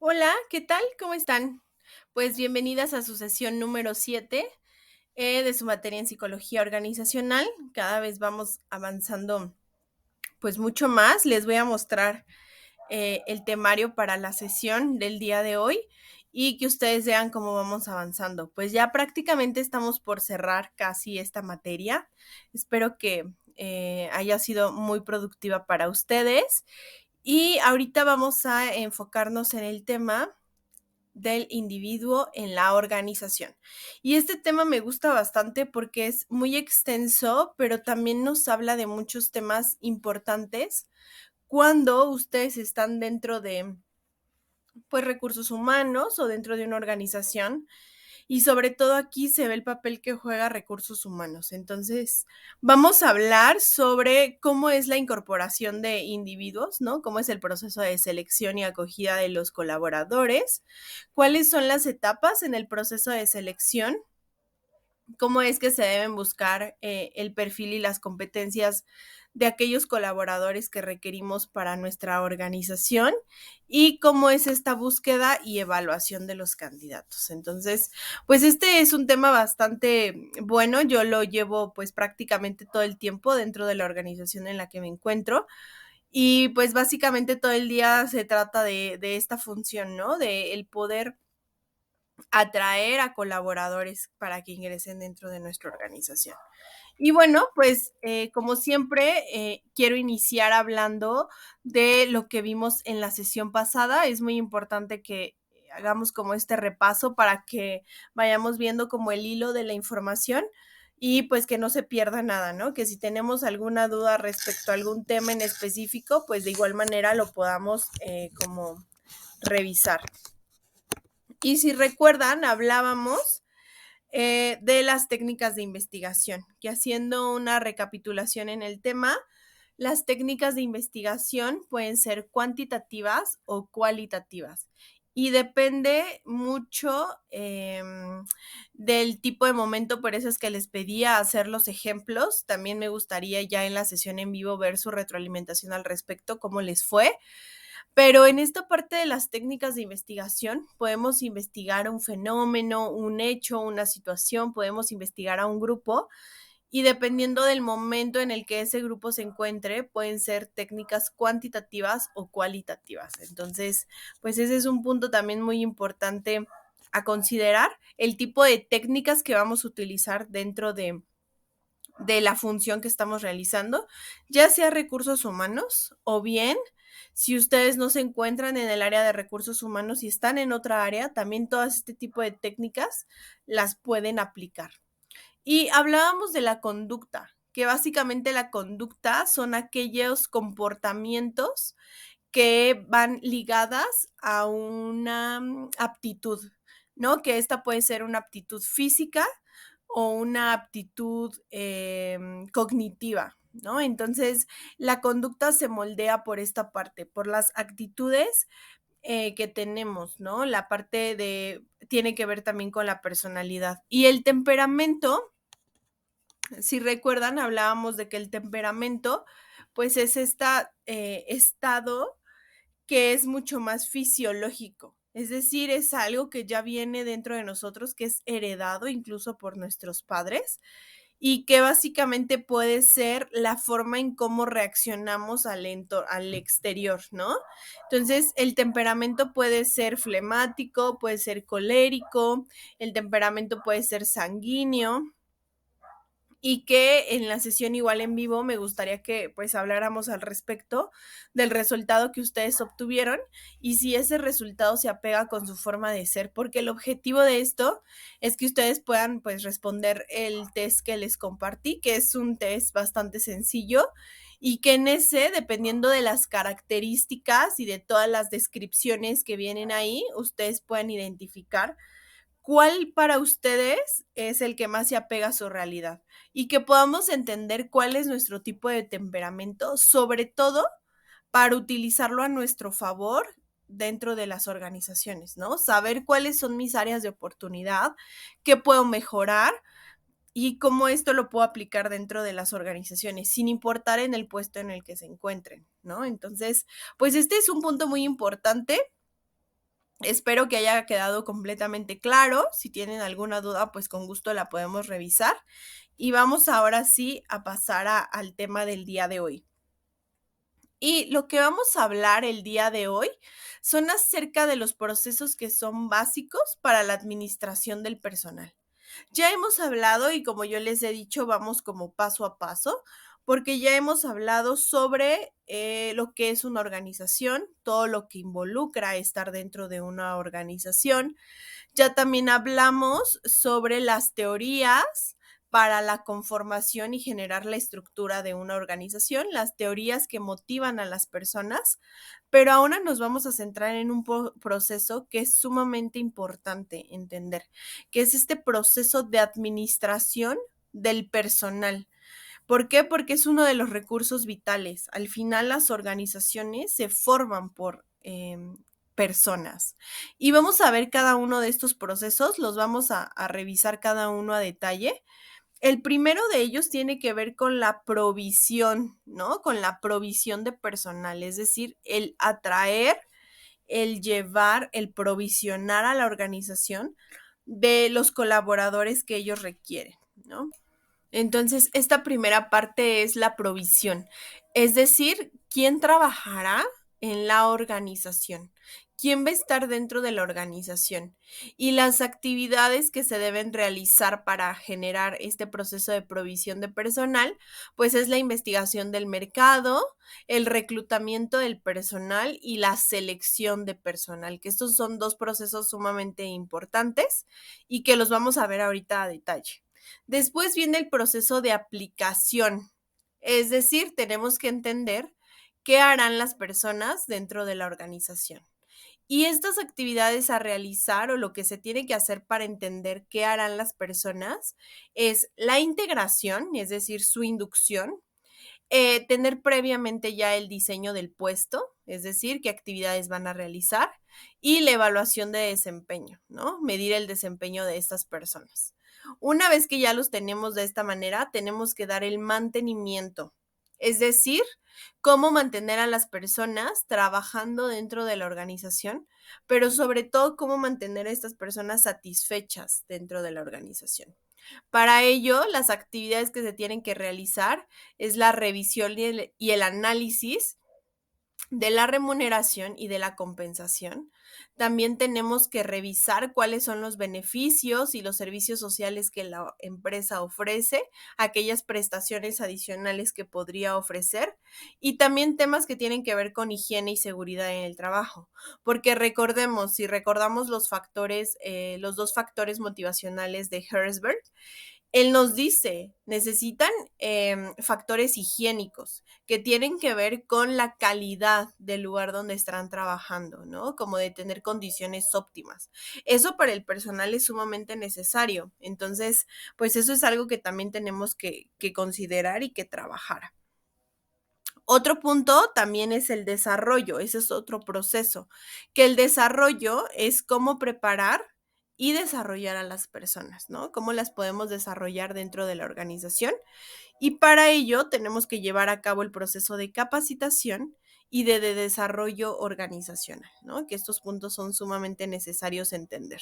Hola, ¿qué tal? ¿Cómo están? Pues bienvenidas a su sesión número 7 de su materia en psicología organizacional. Cada vez vamos avanzando pues mucho más. Les voy a mostrar el temario para la sesión del día de hoy y que ustedes vean cómo vamos avanzando. Pues ya prácticamente estamos por cerrar casi esta materia. Espero que haya sido muy productiva para ustedes. Y ahorita vamos a enfocarnos en el tema del individuo en la organización. Y este tema me gusta bastante porque es muy extenso, pero también nos habla de muchos temas importantes cuando ustedes están dentro de pues recursos humanos o dentro de una organización y sobre todo aquí se ve el papel que juega recursos humanos. Entonces, vamos a hablar sobre cómo es la incorporación de individuos, ¿no? Cómo es el proceso de selección y acogida de los colaboradores, cuáles son las etapas en el proceso de selección, cómo es que se deben buscar el perfil y las competencias de aquellos colaboradores que requerimos para nuestra organización y cómo es esta búsqueda y evaluación de los candidatos. Entonces, pues este es un tema bastante bueno. Yo lo llevo pues prácticamente todo el tiempo dentro de la organización en la que me encuentro. Y pues básicamente todo el día se trata de esta función, ¿no? De el poder atraer a colaboradores para que ingresen dentro de nuestra organización. Y bueno, pues como siempre, quiero iniciar hablando de lo que vimos en la sesión pasada. Es muy importante que hagamos como este repaso para que vayamos viendo como el hilo de la información y pues que no se pierda nada, ¿no? Que si tenemos alguna duda respecto a algún tema en específico, pues de igual manera lo podamos como revisar. Y si recuerdan, hablábamos de las técnicas de investigación, que haciendo una recapitulación en el tema, las técnicas de investigación pueden ser cuantitativas o cualitativas y depende mucho del tipo de momento, por eso es que les pedía hacer los ejemplos. También me gustaría ya en la sesión en vivo ver su retroalimentación al respecto, cómo les fue. Pero en esta parte de las técnicas de investigación podemos investigar un fenómeno, un hecho, una situación, podemos investigar a un grupo y dependiendo del momento en el que ese grupo se encuentre, pueden ser técnicas cuantitativas o cualitativas. Entonces, pues ese es un punto también muy importante a considerar, el tipo de técnicas que vamos a utilizar dentro de la función que estamos realizando, ya sea recursos humanos o bien si ustedes no se encuentran en el área de recursos humanos y están en otra área, también todas este tipo de técnicas las pueden aplicar. Y hablábamos de la conducta, que básicamente la conducta son aquellos comportamientos que van ligadas a una aptitud, ¿no? Que esta puede ser una aptitud física o una aptitud cognitiva, ¿no? Entonces, la conducta se moldea por esta parte, por las actitudes que tenemos, ¿no? La parte de, tiene que ver también con la personalidad. Y el temperamento, si recuerdan, hablábamos de que el temperamento, pues es este estado que es mucho más fisiológico. Es decir, es algo que ya viene dentro de nosotros, que es heredado incluso por nuestros padres y que básicamente puede ser la forma en cómo reaccionamos al exterior, ¿no? Entonces, el temperamento puede ser flemático, puede ser colérico, el temperamento puede ser sanguíneo, y que en la sesión igual en vivo me gustaría que pues habláramos al respecto del resultado que ustedes obtuvieron y si ese resultado se apega con su forma de ser, porque el objetivo de esto es que ustedes puedan pues responder el test que les compartí, que es un test bastante sencillo y que en ese, dependiendo de las características y de todas las descripciones que vienen ahí, ustedes puedan identificar cuál para ustedes es el que más se apega a su realidad y que podamos entender cuál es nuestro tipo de temperamento, sobre todo para utilizarlo a nuestro favor dentro de las organizaciones, ¿no? Saber cuáles son mis áreas de oportunidad, qué puedo mejorar y cómo esto lo puedo aplicar dentro de las organizaciones, sin importar en el puesto en el que se encuentren, ¿no? Entonces, pues este es un punto muy importante Espero que haya quedado completamente claro. Si tienen alguna duda, pues con gusto la podemos revisar. Y vamos ahora sí a pasar al tema del día de hoy. Y lo que vamos a hablar el día de hoy son acerca de los procesos que son básicos para la administración del personal. Ya hemos hablado y como yo les he dicho, vamos como paso a paso, porque ya hemos hablado sobre lo que es una organización, todo lo que involucra estar dentro de una organización. Ya también hablamos sobre las teorías para la conformación y generar la estructura de una organización, las teorías que motivan a las personas, pero ahora nos vamos a centrar en un proceso que es sumamente importante entender, que es este proceso de administración del personal. ¿Por qué? Porque es uno de los recursos vitales. Al final las organizaciones se forman por personas. Y vamos a ver cada uno de estos procesos, los vamos a revisar cada uno a detalle. El primero de ellos tiene que ver con la provisión, ¿no? Con la provisión de personal, es decir, el atraer, el llevar, el provisionar a la organización de los colaboradores que ellos requieren, ¿no? Entonces, esta primera parte es la provisión, es decir, quién trabajará en la organización, quién va a estar dentro de la organización y las actividades que se deben realizar para generar este proceso de provisión de personal, pues es la investigación del mercado, el reclutamiento del personal y la selección de personal, que estos son dos procesos sumamente importantes y que los vamos a ver ahorita a detalle. Después viene el proceso de aplicación, es decir, tenemos que entender qué harán las personas dentro de la organización. Y estas actividades a realizar o lo que se tiene que hacer para entender qué harán las personas es la integración, es decir, su inducción, tener previamente ya el diseño del puesto, es decir, qué actividades van a realizar y la evaluación de desempeño, ¿no? Medir el desempeño de estas personas. Una vez que ya los tenemos de esta manera, tenemos que dar el mantenimiento, es decir, cómo mantener a las personas trabajando dentro de la organización, pero sobre todo cómo mantener a estas personas satisfechas dentro de la organización. Para ello, las actividades que se tienen que realizar es la revisión y el análisis de la remuneración y de la compensación. También tenemos que revisar cuáles son los beneficios y los servicios sociales que la empresa ofrece, aquellas prestaciones adicionales que podría ofrecer y también temas que tienen que ver con higiene y seguridad en el trabajo. Porque recordemos, si recordamos los factores, los dos factores motivacionales de Herzberg, él nos dice, necesitan factores higiénicos que tienen que ver con la calidad del lugar donde estarán trabajando, ¿no? Como de tener condiciones óptimas. Eso para el personal es sumamente necesario. Entonces, pues eso es algo que también tenemos que considerar y que trabajar. Otro punto también es el desarrollo, ese es otro proceso, que el desarrollo es cómo preparar y desarrollar a las personas, ¿no? Cómo las podemos desarrollar dentro de la organización. Y para ello tenemos que llevar a cabo el proceso de capacitación y de desarrollo organizacional, ¿no? Que estos puntos son sumamente necesarios entender.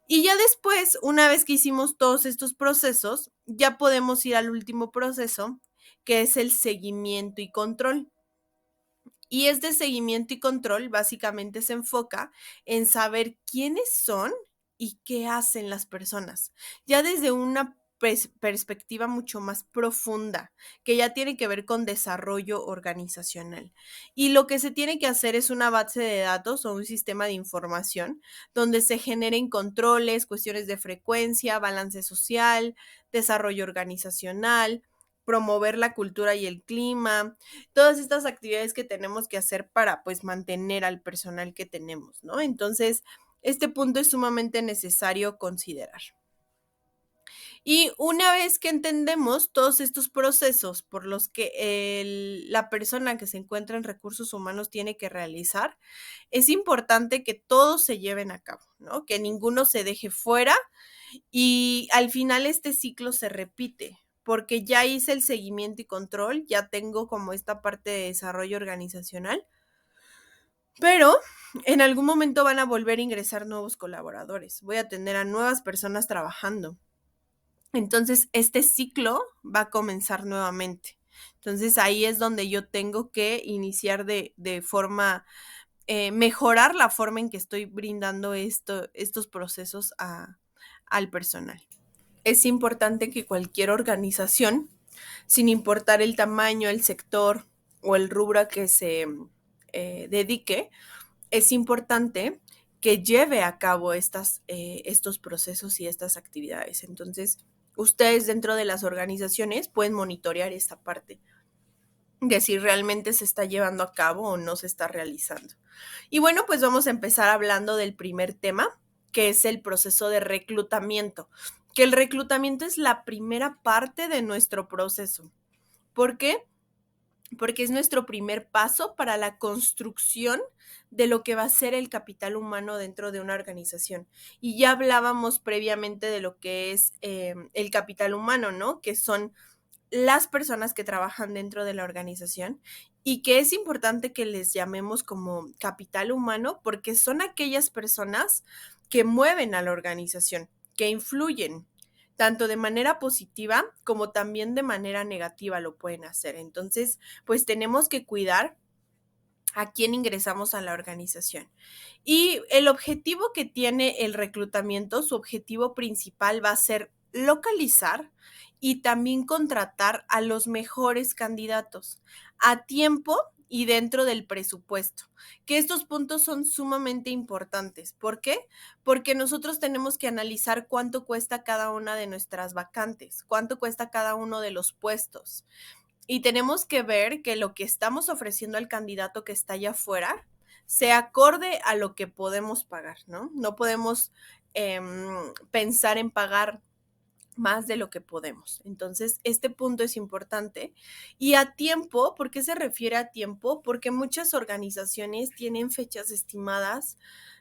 Y ya después, una vez que hicimos todos estos procesos, ya podemos ir al último proceso, que es el seguimiento y control. Y este seguimiento y control básicamente se enfoca en saber quiénes son y qué hacen las personas, ya desde una perspectiva mucho más profunda, que ya tiene que ver con desarrollo organizacional. Y lo que se tiene que hacer es una base de datos o un sistema de información donde se generen controles, cuestiones de frecuencia, balance social, desarrollo organizacional, promover la cultura y el clima, todas estas actividades que tenemos que hacer para pues mantener al personal que tenemos, ¿no? Entonces, este punto es sumamente necesario considerar. Y una vez que entendemos todos estos procesos por los que la persona que se encuentra en recursos humanos tiene que realizar, es importante que todos se lleven a cabo, ¿no? Que ninguno se deje fuera y al final este ciclo se repite, porque ya hice el seguimiento y control, ya tengo como esta parte de desarrollo organizacional, Pero en algún momento van a volver a ingresar nuevos colaboradores. Voy a tener a nuevas personas trabajando. Entonces, este ciclo va a comenzar nuevamente. Entonces, ahí es donde yo tengo que iniciar de forma, mejorar la forma en que estoy brindando estos procesos al personal. Es importante que cualquier organización, sin importar el tamaño, el sector o el rubro a que se dedique, es importante que lleve a cabo estos procesos y estas actividades. Entonces, ustedes dentro de las organizaciones pueden monitorear esta parte de si realmente se está llevando a cabo o no se está realizando. Y bueno, pues vamos a empezar hablando del primer tema, que es el proceso de reclutamiento, que el reclutamiento es la primera parte de nuestro proceso. ¿Por qué? Porque es nuestro primer paso para la construcción de lo que va a ser el capital humano dentro de una organización. Y ya hablábamos previamente de lo que es el capital humano, ¿no? Que son las personas que trabajan dentro de la organización y que es importante que les llamemos como capital humano porque son aquellas personas que mueven a la organización, que influyen tanto de manera positiva como también de manera negativa lo pueden hacer. Entonces, pues tenemos que cuidar a quién ingresamos a la organización. Y el objetivo que tiene el reclutamiento, su objetivo principal va a ser localizar y también contratar a los mejores candidatos a tiempo y dentro del presupuesto, que estos puntos son sumamente importantes. ¿Por qué? Porque nosotros tenemos que analizar cuánto cuesta cada una de nuestras vacantes, cuánto cuesta cada uno de los puestos. Y tenemos que ver que lo que estamos ofreciendo al candidato que está allá afuera se acorde a lo que podemos pagar, ¿no? No podemos pensar en pagar más de lo que podemos. Entonces, este punto es importante. Y a tiempo, ¿por qué se refiere a tiempo? Porque muchas organizaciones tienen fechas estimadas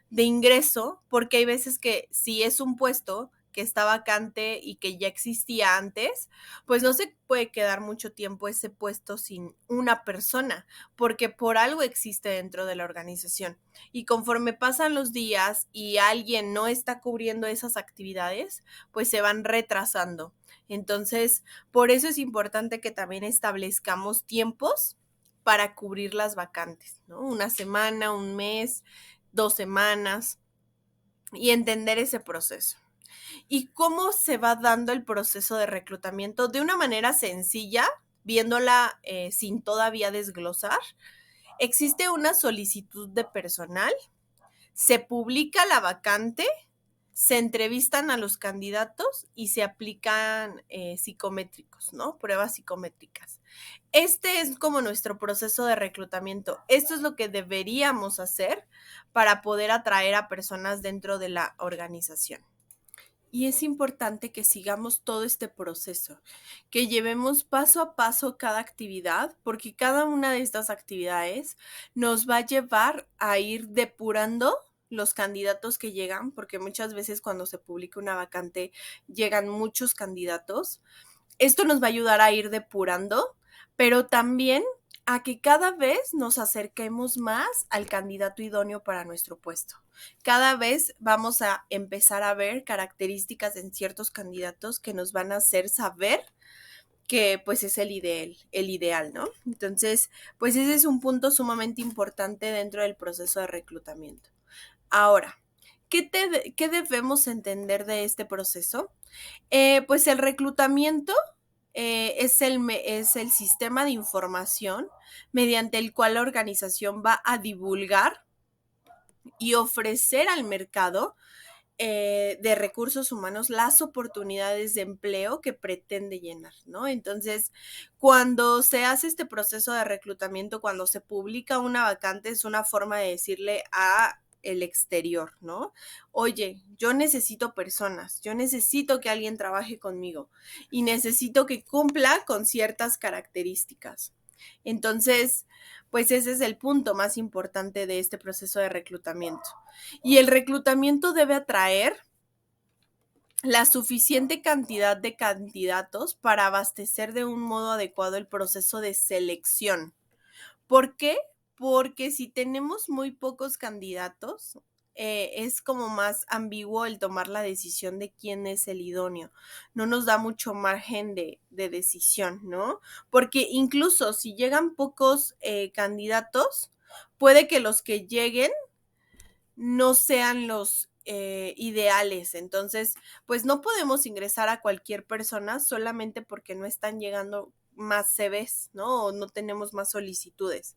de ingreso, porque hay veces que si es un puesto que está vacante y que ya existía antes, pues no se puede quedar mucho tiempo ese puesto sin una persona, porque por algo existe dentro de la organización. Y conforme pasan los días y alguien no está cubriendo esas actividades, pues se van retrasando. Entonces, por eso es importante que también establezcamos tiempos para cubrir las vacantes, ¿no? Una semana, un mes, 2 semanas y entender ese proceso. ¿Y cómo se va dando el proceso de reclutamiento? De una manera sencilla, viéndola sin todavía desglosar. Existe una solicitud de personal, se publica la vacante, se entrevistan a los candidatos y se aplican psicométricos, ¿no? Pruebas psicométricas. Este es como nuestro proceso de reclutamiento. Esto es lo que deberíamos hacer para poder atraer a personas dentro de la organización. Y es importante que sigamos todo este proceso, que llevemos paso a paso cada actividad, porque cada una de estas actividades nos va a llevar a ir depurando los candidatos que llegan, porque muchas veces cuando se publica una vacante llegan muchos candidatos. Esto nos va a ayudar a ir depurando, pero también a que cada vez nos acerquemos más al candidato idóneo para nuestro puesto. Cada vez vamos a empezar a ver características en ciertos candidatos que nos van a hacer saber que pues es el ideal, ¿no? Entonces, pues ese es un punto sumamente importante dentro del proceso de reclutamiento. Ahora, ¿qué debemos entender de este proceso? Pues el reclutamiento es el sistema de información mediante el cual la organización va a divulgar y ofrecer al mercado de recursos humanos las oportunidades de empleo que pretende llenar, ¿no? Entonces, cuando se hace este proceso de reclutamiento, cuando se publica una vacante, es una forma de decirle a el exterior, ¿no? Oye, yo necesito personas, yo necesito que alguien trabaje conmigo y necesito que cumpla con ciertas características. Entonces, pues ese es el punto más importante de este proceso de reclutamiento. Y el reclutamiento debe atraer la suficiente cantidad de candidatos para abastecer de un modo adecuado el proceso de selección. ¿Por qué? porque si tenemos muy pocos candidatos, es como más ambiguo el tomar la decisión de quién es el idóneo. No nos da mucho margen de decisión, ¿no? Porque incluso si llegan pocos candidatos, puede que los que lleguen no sean los ideales. Entonces, pues no podemos ingresar a cualquier persona solamente porque no están llegando más CVs, ¿no? O no tenemos más solicitudes.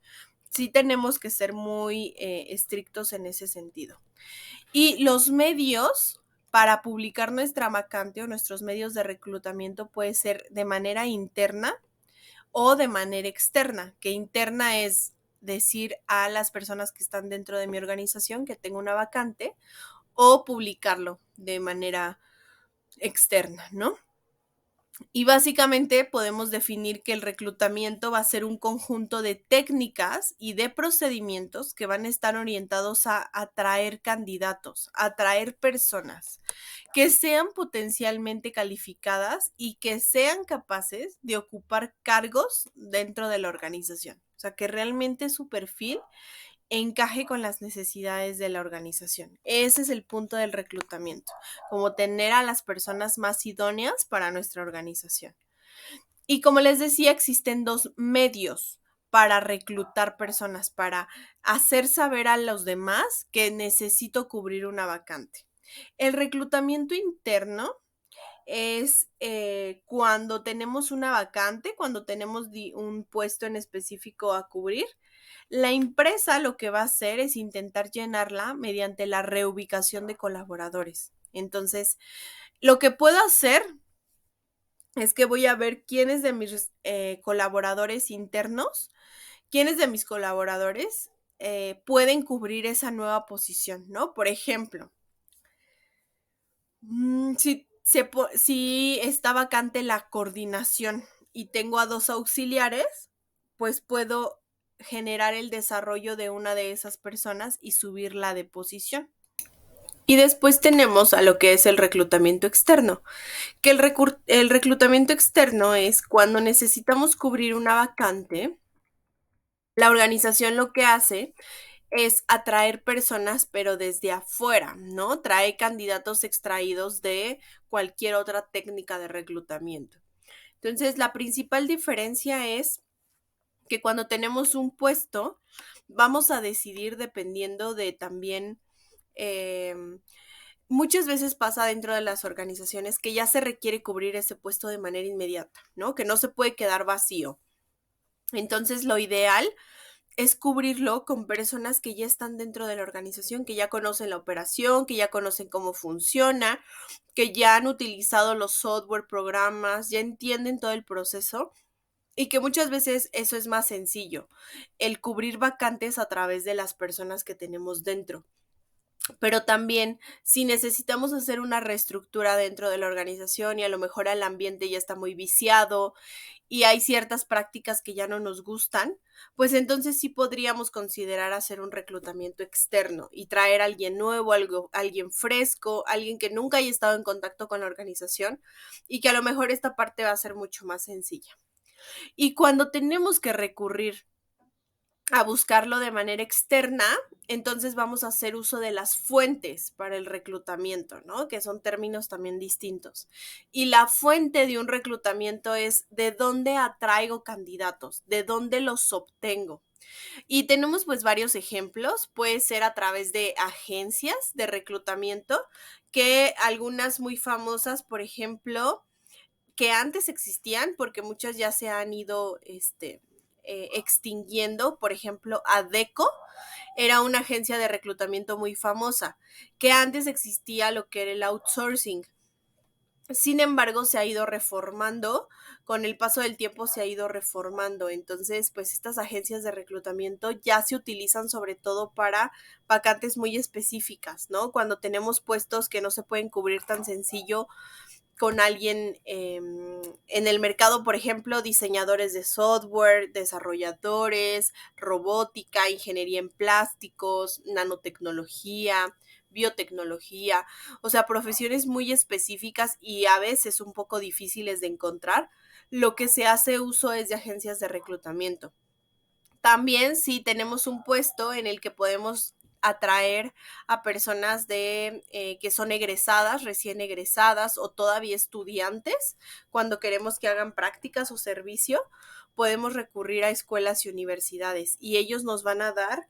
Sí tenemos que ser muy estrictos en ese sentido. Y los medios para publicar nuestra vacante o nuestros medios de reclutamiento puede ser de manera interna o de manera externa, que interna es decir a las personas que están dentro de mi organización que tengo una vacante o publicarlo de manera externa, ¿no? Y básicamente podemos definir que el reclutamiento va a ser un conjunto de técnicas y de procedimientos que van a estar orientados a atraer candidatos, a atraer personas que sean potencialmente calificadas y que sean capaces de ocupar cargos dentro de la organización. O sea, que realmente su perfil encaje con las necesidades de la organización. Ese es el punto del reclutamiento, como tener a las personas más idóneas para nuestra organización. Y como les decía, existen dos medios para reclutar personas, para hacer saber a los demás que necesito cubrir una vacante. El reclutamiento interno es cuando tenemos una vacante, cuando tenemos un puesto en específico a cubrir. La empresa lo que va a hacer es intentar llenarla mediante la reubicación de colaboradores. Entonces, lo que puedo hacer es que voy a ver quiénes de mis colaboradores internos, quiénes de mis colaboradores pueden cubrir esa nueva posición, ¿no? Por ejemplo, si está vacante la coordinación y tengo a 2 auxiliares, pues puedo generar el desarrollo de una de esas personas y subirla de posición. Y después tenemos a lo que es el reclutamiento externo, que el reclutamiento externo es cuando necesitamos cubrir una vacante, la organización lo que hace es atraer personas, pero desde afuera, ¿no? Trae candidatos extraídos de cualquier otra técnica de reclutamiento. Entonces, la principal diferencia es que cuando tenemos un puesto, vamos a decidir dependiendo de también, muchas veces pasa dentro de las organizaciones que ya se requiere cubrir ese puesto de manera inmediata, ¿no? Que no se puede quedar vacío. Entonces, lo ideal es cubrirlo con personas que ya están dentro de la organización, que ya conocen la operación, que ya conocen cómo funciona, que ya han utilizado los software, programas, ya entienden todo el proceso y que muchas veces eso es más sencillo, el cubrir vacantes a través de las personas que tenemos dentro. Pero también si necesitamos hacer una reestructura dentro de la organización y a lo mejor el ambiente ya está muy viciado y hay ciertas prácticas que ya no nos gustan, pues entonces sí podríamos considerar hacer un reclutamiento externo y traer a alguien nuevo, alguien fresco, alguien que nunca haya estado en contacto con la organización y que a lo mejor esta parte va a ser mucho más sencilla. Y cuando tenemos que recurrir a buscarlo de manera externa, entonces vamos a hacer uso de las fuentes para el reclutamiento, ¿no? Que son términos también distintos. Y la fuente de un reclutamiento es de dónde atraigo candidatos, de dónde los obtengo. Y tenemos pues varios ejemplos, puede ser a través de agencias de reclutamiento, que algunas muy famosas, por ejemplo, que antes existían, porque muchas ya se han ido extinguiendo. Por ejemplo, ADECO era una agencia de reclutamiento muy famosa, que antes existía lo que era el outsourcing. Sin embargo, se ha ido reformando, con el paso del tiempo se ha ido reformando. Entonces, pues estas agencias de reclutamiento ya se utilizan sobre todo para vacantes muy específicas, ¿no? Cuando tenemos puestos que no se pueden cubrir tan sencillo con alguien en el mercado, por ejemplo, diseñadores de software, desarrolladores, robótica, ingeniería en plásticos, nanotecnología, biotecnología, o sea, profesiones muy específicas y a veces un poco difíciles de encontrar. Lo que se hace uso es de agencias de reclutamiento. También si tenemos un puesto en el que podemos atraer a personas que son egresadas, recién egresadas o todavía estudiantes, cuando queremos que hagan prácticas o servicio, podemos recurrir a escuelas y universidades y ellos nos van a dar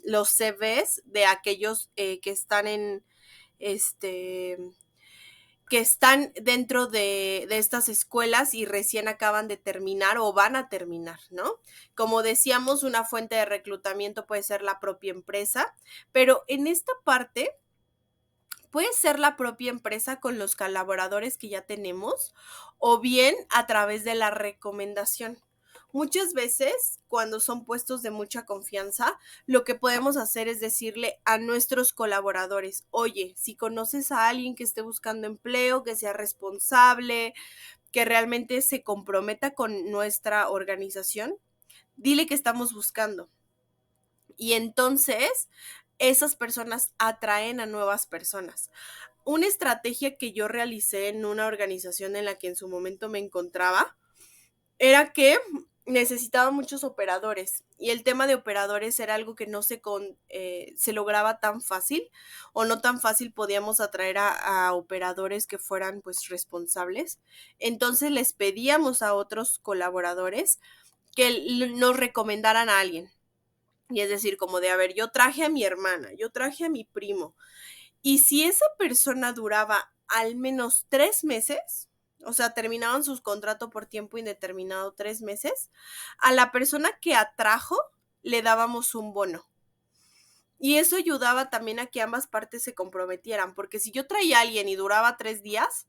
los CVs de aquellos que están que están dentro de estas escuelas y recién acaban de terminar o van a terminar, ¿no? Como decíamos, una fuente de reclutamiento puede ser la propia empresa, pero en esta parte puede ser la propia empresa con los colaboradores que ya tenemos o bien a través de la recomendación. Muchas veces, cuando son puestos de mucha confianza, lo que podemos hacer es decirle a nuestros colaboradores, oye, si conoces a alguien que esté buscando empleo, que sea responsable, que realmente se comprometa con nuestra organización, dile que estamos buscando. Y entonces, esas personas atraen a nuevas personas. Una estrategia que yo realicé en una organización en la que en su momento me encontraba era que necesitaba muchos operadores y el tema de operadores era algo que no se lograba tan fácil o no tan fácil podíamos atraer a operadores que fueran pues responsables. Entonces les pedíamos a otros colaboradores que nos recomendaran a alguien. Y es decir, como de, a ver, yo traje a mi hermana, yo traje a mi primo. Y si esa persona duraba al menos 3 meses, o sea, terminaban sus contratos por tiempo indeterminado 3 meses, a la persona que atrajo le dábamos un bono. Y eso ayudaba también a que ambas partes se comprometieran, porque si yo traía a alguien y duraba 3 días,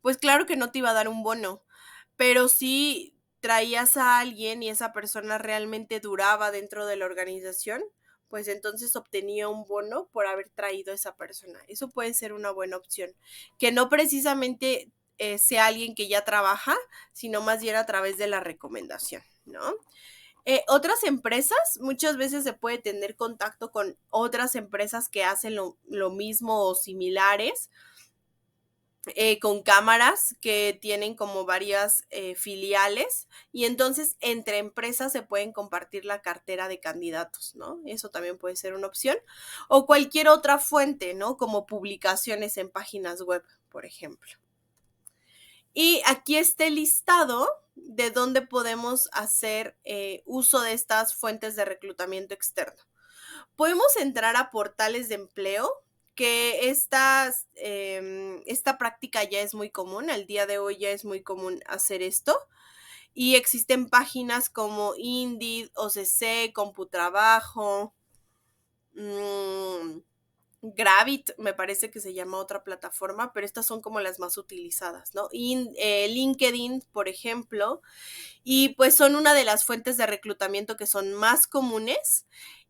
pues claro que no te iba a dar un bono, pero si traías a alguien y esa persona realmente duraba dentro de la organización, pues entonces obtenía un bono por haber traído a esa persona. Eso puede ser una buena opción, que no precisamente sea alguien que ya trabaja, sino más bien a través de la recomendación, ¿no? Otras empresas, muchas veces se puede tener contacto con otras empresas que hacen lo mismo o similares, con cámaras que tienen como varias filiales y entonces entre empresas se pueden compartir la cartera de candidatos, ¿no? Eso también puede ser una opción. O cualquier otra fuente, ¿no? Como publicaciones en páginas web, por ejemplo. Y aquí está el listado de dónde podemos hacer uso de estas fuentes de reclutamiento externo. Podemos entrar a portales de empleo, que esta práctica ya es muy común, al día de hoy ya es muy común hacer esto. Y existen páginas como Indeed, OCC, Computrabajo, Gravit, me parece que se llama otra plataforma, pero estas son como las más utilizadas, ¿no? LinkedIn, por ejemplo, y pues son una de las fuentes de reclutamiento que son más comunes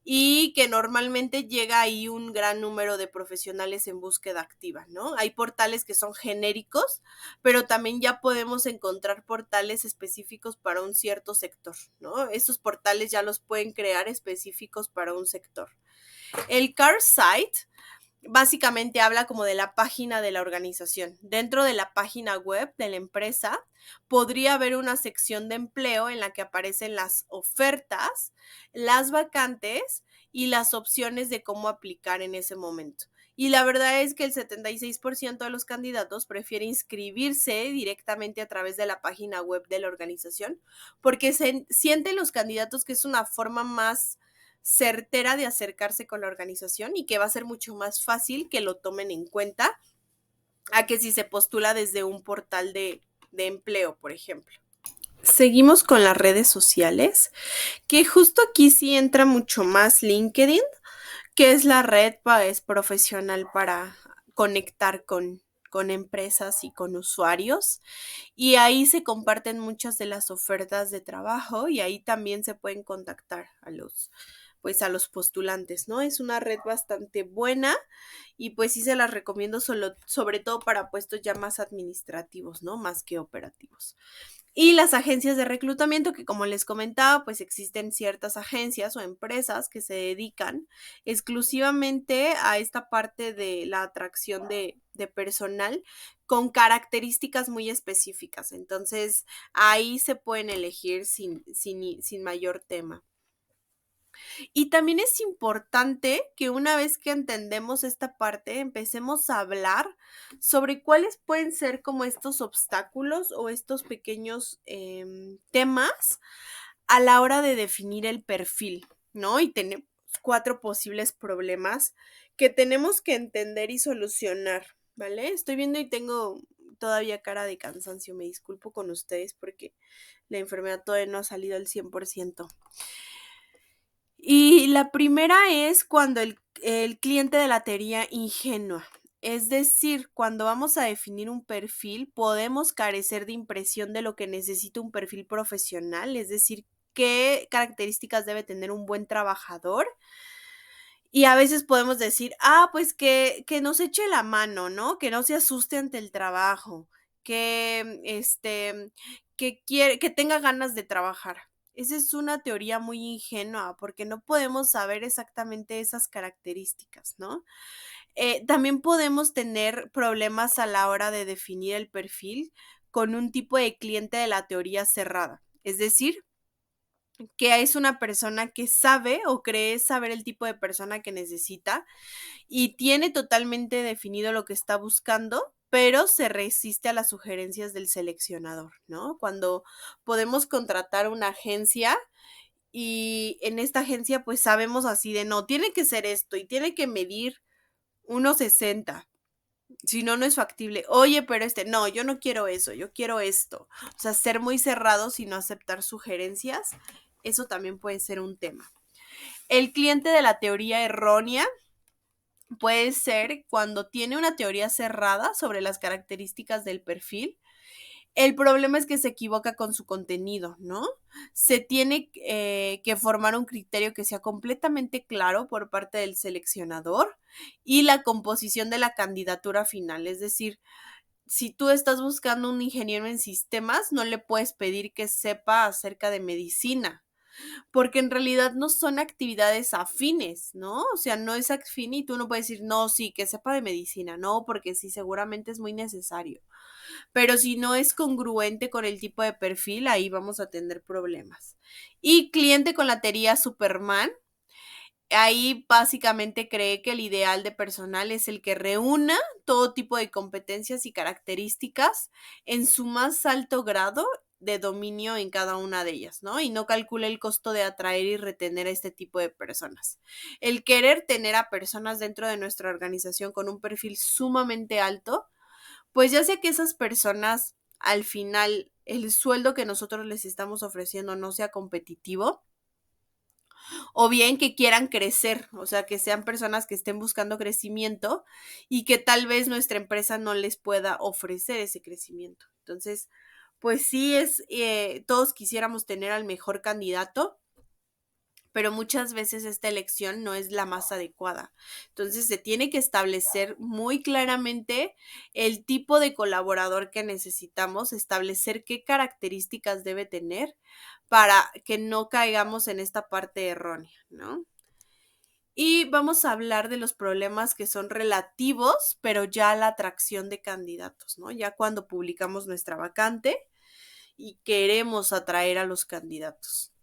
y que normalmente llega ahí un gran número de profesionales en búsqueda activa, ¿no? Hay portales que son genéricos, pero también ya podemos encontrar portales específicos para un cierto sector, ¿no? Esos portales ya los pueden crear específicos para un sector. El Car Site básicamente habla como de la página de la organización. Dentro de la página web de la empresa podría haber una sección de empleo en la que aparecen las ofertas, las vacantes y las opciones de cómo aplicar en ese momento. Y la verdad es que el 76% de los candidatos prefiere inscribirse directamente a través de la página web de la organización porque sienten los candidatos que es una forma más certera de acercarse con la organización y que va a ser mucho más fácil que lo tomen en cuenta a que si se postula desde un portal de empleo, por ejemplo. Seguimos con las redes sociales, que justo aquí sí entra mucho más LinkedIn, que es la red es profesional para conectar con empresas y con usuarios. Y ahí se comparten muchas de las ofertas de trabajo y ahí también se pueden contactar a los postulantes, ¿no? Es una red bastante buena y pues sí se las recomiendo sobre todo para puestos ya más administrativos, ¿no? Más que operativos. Y las agencias de reclutamiento, que como les comentaba, pues existen ciertas agencias o empresas que se dedican exclusivamente a esta parte de la atracción de personal con características muy específicas. Entonces, ahí se pueden elegir sin mayor tema. Y también es importante que una vez que entendemos esta parte, empecemos a hablar sobre cuáles pueden ser como estos obstáculos o estos pequeños temas a la hora de definir el perfil, ¿no? Y tenemos 4 posibles problemas que tenemos que entender y solucionar, ¿vale? Estoy viendo y tengo todavía cara de cansancio, me disculpo con ustedes porque la enfermedad todavía no ha salido al 100%. Y la primera es cuando el cliente de la teoría ingenua. Es decir, cuando vamos a definir un perfil, podemos carecer de impresión de lo que necesita un perfil profesional, es decir, qué características debe tener un buen trabajador. Y a veces podemos decir, pues que nos eche la mano, ¿no? Que no se asuste ante el trabajo, que tenga ganas de trabajar. Esa es una teoría muy ingenua porque no podemos saber exactamente esas características, ¿no? También podemos tener problemas a la hora de definir el perfil con un tipo de cliente de la teoría cerrada. Es decir, que es una persona que sabe o cree saber el tipo de persona que necesita y tiene totalmente definido lo que está buscando, pero se resiste a las sugerencias del seleccionador, ¿no? Cuando podemos contratar una agencia y en esta agencia pues sabemos así de no, tiene que ser esto y tiene que medir 1,60. Si no, no es factible. Oye, pero no, yo no quiero eso, yo quiero esto. O sea, ser muy cerrados y no aceptar sugerencias, eso también puede ser un tema. El cliente de la teoría errónea puede ser cuando tiene una teoría cerrada sobre las características del perfil. El problema es que se equivoca con su contenido, ¿no? Se tiene que formar un criterio que sea completamente claro por parte del seleccionador y la composición de la candidatura final. Es decir, si tú estás buscando un ingeniero en sistemas, no le puedes pedir que sepa acerca de medicina, porque en realidad no son actividades afines, ¿no? O sea, no es afín y tú no puedes decir, no, sí, que sepa de medicina, no, porque sí, seguramente es muy necesario. Pero si no es congruente con el tipo de perfil, ahí vamos a tener problemas. Y cliente con la teoría Superman, ahí básicamente cree que el ideal de personal es el que reúna todo tipo de competencias y características en su más alto grado de dominio en cada una de ellas, ¿no? Y no calcula el costo de atraer y retener a este tipo de personas. El querer tener a personas dentro de nuestra organización con un perfil sumamente alto, pues ya sea que esas personas al final el sueldo que nosotros les estamos ofreciendo no sea competitivo, o bien que quieran crecer, o sea, que sean personas que estén buscando crecimiento y que tal vez nuestra empresa no les pueda ofrecer ese crecimiento. Entonces, pues sí todos quisiéramos tener al mejor candidato, pero muchas veces esta elección no es la más adecuada. Entonces se tiene que establecer muy claramente el tipo de colaborador que necesitamos, establecer qué características debe tener para que no caigamos en esta parte errónea, ¿no? Y vamos a hablar de los problemas que son relativos, pero ya a la atracción de candidatos, ¿no? Ya cuando publicamos nuestra vacante y queremos atraer a los candidatos.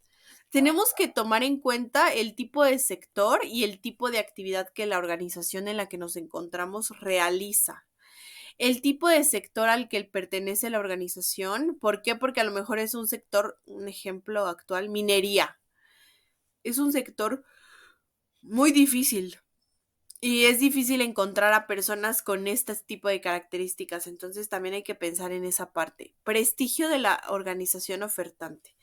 Tenemos que tomar en cuenta el tipo de sector y el tipo de actividad que la organización en la que nos encontramos realiza. El tipo de sector al que pertenece la organización, ¿por qué? Porque a lo mejor es un sector, un ejemplo actual, minería. Es un sector muy difícil. Y es difícil encontrar a personas con este tipo de características, entonces también hay que pensar en esa parte. Prestigio de la organización ofertante.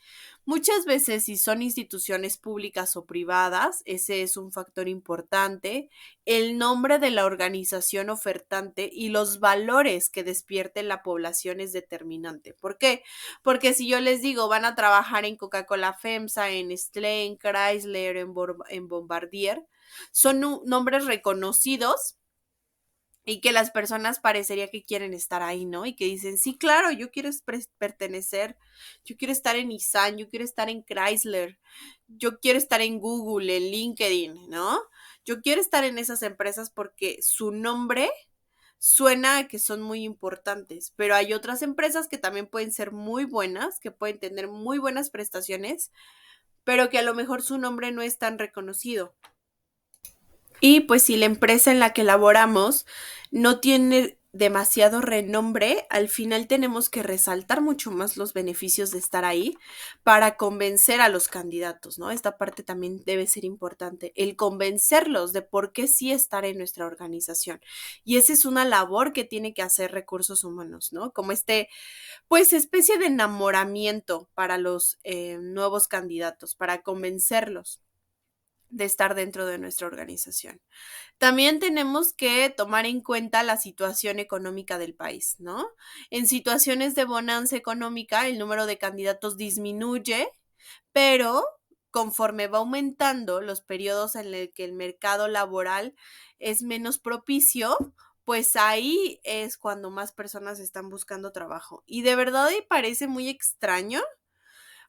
Muchas veces, si son instituciones públicas o privadas, ese es un factor importante. El nombre de la organización ofertante y los valores que despierten la población es determinante. ¿Por qué? Porque si yo les digo, van a trabajar en Coca-Cola FEMSA, en Nestlé, en Chrysler, en Bombardier, son nombres reconocidos y que las personas parecería que quieren estar ahí, ¿no? Y que dicen, sí, claro, yo quiero pertenecer, yo quiero estar en Nissan, yo quiero estar en Chrysler, yo quiero estar en Google, en LinkedIn, ¿no? Yo quiero estar en esas empresas porque su nombre suena a que son muy importantes, pero hay otras empresas que también pueden ser muy buenas, que pueden tener muy buenas prestaciones, pero que a lo mejor su nombre no es tan reconocido. Y pues si la empresa en la que laboramos no tiene demasiado renombre, al final tenemos que resaltar mucho más los beneficios de estar ahí para convencer a los candidatos, ¿no? Esta parte también debe ser importante, el convencerlos de por qué sí estar en nuestra organización. Y esa es una labor que tiene que hacer recursos humanos, ¿no? Como pues especie de enamoramiento para los nuevos candidatos, para convencerlos de estar dentro de nuestra organización. También tenemos que tomar en cuenta la situación económica del país, ¿no? En situaciones de bonanza económica, el número de candidatos disminuye, pero conforme va aumentando los periodos en el que el mercado laboral es menos propicio, pues ahí es cuando más personas están buscando trabajo. Y de verdad me parece muy extraño,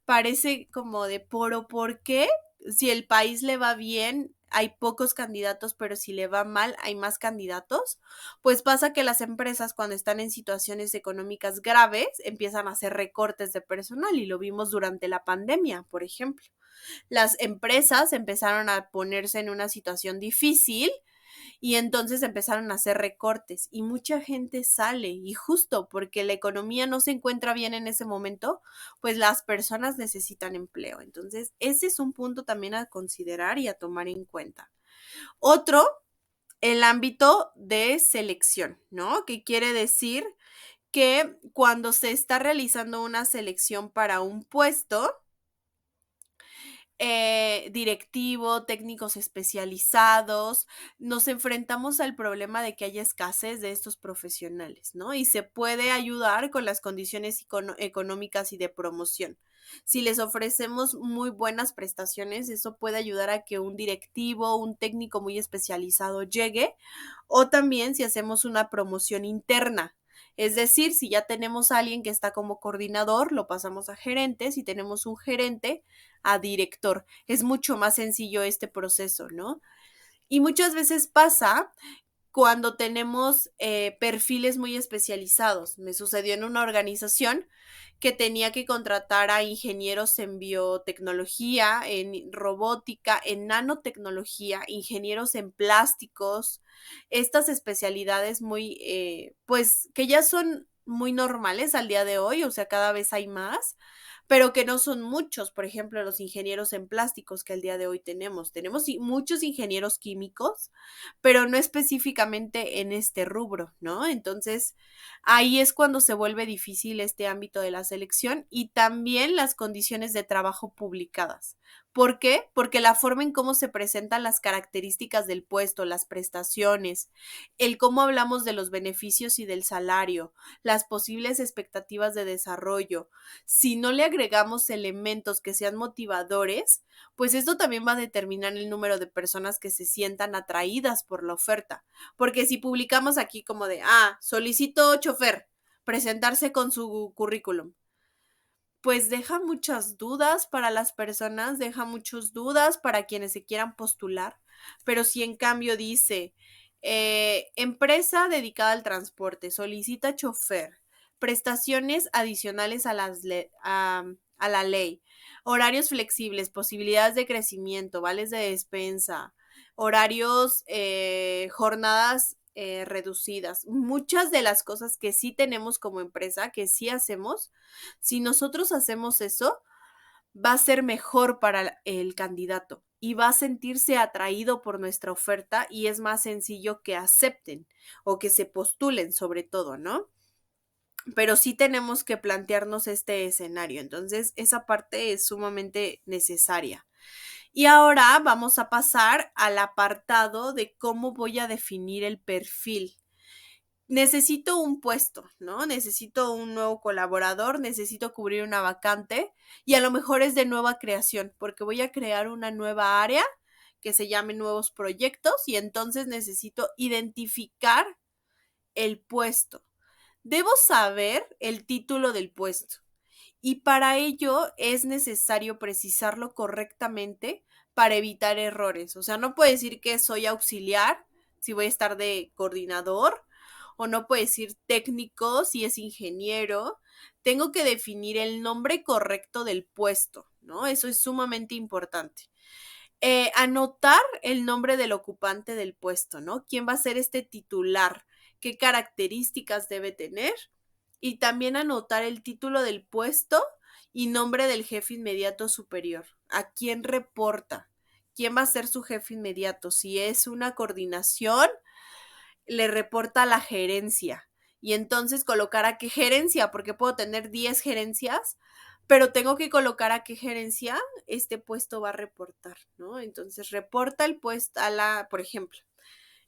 parece como de ¿por qué? Si el país le va bien, hay pocos candidatos, pero si le va mal, hay más candidatos. Pues pasa que las empresas cuando están en situaciones económicas graves empiezan a hacer recortes de personal y lo vimos durante la pandemia, por ejemplo. Las empresas empezaron a ponerse en una situación difícil y entonces empezaron a hacer recortes y mucha gente sale y justo porque la economía no se encuentra bien en ese momento, pues las personas necesitan empleo. Entonces, ese es un punto también a considerar y a tomar en cuenta. Otro, el ámbito de selección, ¿no? Que quiere decir que cuando se está realizando una selección para un puesto, directivo, técnicos especializados, nos enfrentamos al problema de que haya escasez de estos profesionales, ¿no? Y se puede ayudar con las condiciones económicas y de promoción. Si les ofrecemos muy buenas prestaciones, eso puede ayudar a que un directivo, un técnico muy especializado llegue, o también si hacemos una promoción interna. Es decir, si ya tenemos a alguien que está como coordinador, lo pasamos a gerente, si tenemos un gerente, a director. Es mucho más sencillo este proceso, ¿no? Y muchas veces pasa cuando tenemos perfiles muy especializados. Me sucedió en una organización que tenía que contratar a ingenieros en biotecnología, en robótica, en nanotecnología, ingenieros en plásticos, estas especialidades muy, pues, que ya son muy normales al día de hoy, o sea, cada vez hay más, pero que no son muchos, por ejemplo, los ingenieros en plásticos que al día de hoy tenemos. Tenemos muchos ingenieros químicos, pero no específicamente en este rubro, ¿no? Entonces, ahí es cuando se vuelve difícil este ámbito de la selección y también las condiciones de trabajo publicadas. ¿Por qué? Porque la forma en cómo se presentan las características del puesto, las prestaciones, el cómo hablamos de los beneficios y del salario, las posibles expectativas de desarrollo, si no le agregamos elementos que sean motivadores, pues esto también va a determinar el número de personas que se sientan atraídas por la oferta. Porque si publicamos aquí como de, solicito chofer, presentarse con su currículum, pues deja muchas dudas para las personas, deja muchas dudas para quienes se quieran postular, pero si en cambio dice, empresa dedicada al transporte, solicita chofer, prestaciones adicionales a la ley, horarios flexibles, posibilidades de crecimiento, vales de despensa, horarios, jornadas reducidas, muchas de las cosas que sí tenemos como empresa, que sí hacemos, si nosotros hacemos eso, va a ser mejor para el candidato y va a sentirse atraído por nuestra oferta y es más sencillo que acepten o que se postulen sobre todo, ¿no? Pero sí tenemos que plantearnos este escenario, entonces esa parte es sumamente necesaria. Y ahora vamos a pasar al apartado de cómo voy a definir el perfil. Necesito un puesto, ¿no? Necesito un nuevo colaborador, necesito cubrir una vacante y a lo mejor es de nueva creación porque voy a crear una nueva área que se llame nuevos proyectos y entonces necesito identificar el puesto. Debo saber el título del puesto. Y para ello es necesario precisarlo correctamente para evitar errores. O sea, no puedo decir que soy auxiliar si voy a estar de coordinador, o no puedo decir técnico si es ingeniero. Tengo que definir el nombre correcto del puesto, ¿no? Eso es sumamente importante. Anotar el nombre del ocupante del puesto, ¿no? ¿Quién va a ser este titular? ¿Qué características debe tener? Y también anotar el título del puesto y nombre del jefe inmediato superior. ¿A quién reporta? ¿Quién va a ser su jefe inmediato? Si es una coordinación, le reporta a la gerencia. Y entonces colocar a qué gerencia, porque puedo tener 10 gerencias, pero tengo que colocar a qué gerencia este puesto va a reportar, ¿no? Entonces reporta el puesto a la, por ejemplo,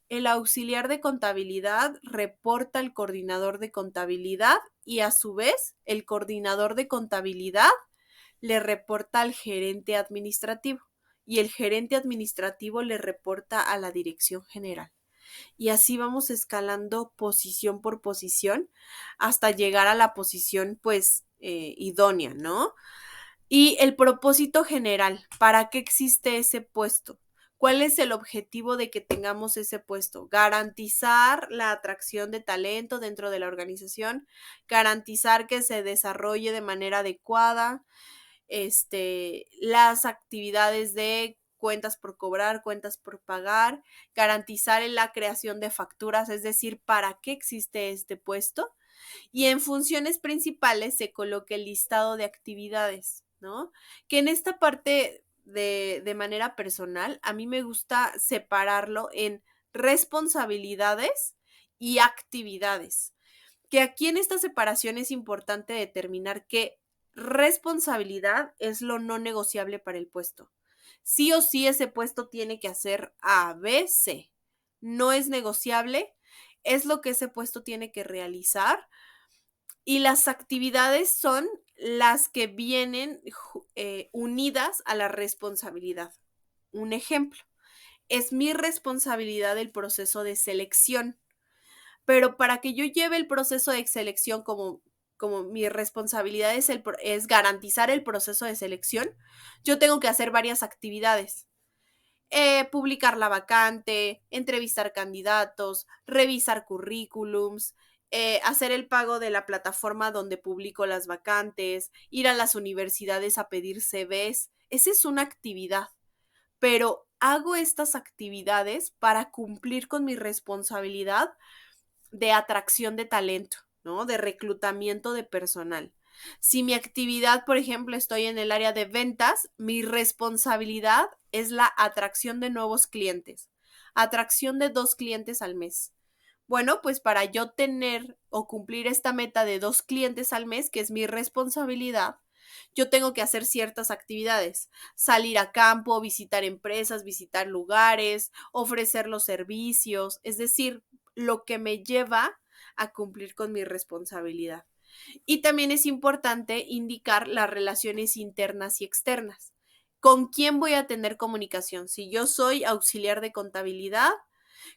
el auxiliar de contabilidad reporta al coordinador de contabilidad y a su vez el coordinador de contabilidad le reporta al gerente administrativo y el gerente administrativo le reporta a la dirección general. Y así vamos escalando posición por posición hasta llegar a la posición pues idónea, ¿no? Y el propósito general, ¿para qué existe ese puesto? ¿Cuál es el objetivo de que tengamos ese puesto? Garantizar la atracción de talento dentro de la organización, garantizar que se desarrolle de manera adecuada, las actividades de cuentas por cobrar, cuentas por pagar, garantizar la creación de facturas, es decir, ¿para qué existe este puesto? Y en funciones principales se coloca el listado de actividades, ¿no? Que en esta parte de manera personal, a mí me gusta separarlo en responsabilidades y actividades. Que aquí en esta separación es importante determinar que responsabilidad es lo no negociable para el puesto. Sí o sí ese puesto tiene que hacer A, B, C. No es negociable, es lo que ese puesto tiene que realizar y las actividades son las que vienen unidas a la responsabilidad. Un ejemplo, es mi responsabilidad el proceso de selección, pero para que yo lleve el proceso de selección como mi responsabilidad es garantizar el proceso de selección, yo tengo que hacer varias actividades. Publicar la vacante, entrevistar candidatos, revisar currículums, hacer el pago de la plataforma donde publico las vacantes, ir a las universidades a pedir CVs. Esa es una actividad, pero hago estas actividades para cumplir con mi responsabilidad de atracción de talento, ¿no? De reclutamiento de personal. Si mi actividad, por ejemplo, estoy en el área de ventas, mi responsabilidad es la atracción de nuevos clientes, atracción de 2 clientes al mes. Bueno, pues para yo tener o cumplir esta meta de 2 clientes al mes, que es mi responsabilidad, yo tengo que hacer ciertas actividades, salir a campo, visitar empresas, visitar lugares, ofrecer los servicios, es decir, lo que me lleva a cumplir con mi responsabilidad. Y también es importante indicar las relaciones internas y externas. ¿Con quién voy a tener comunicación? Si yo soy auxiliar de contabilidad,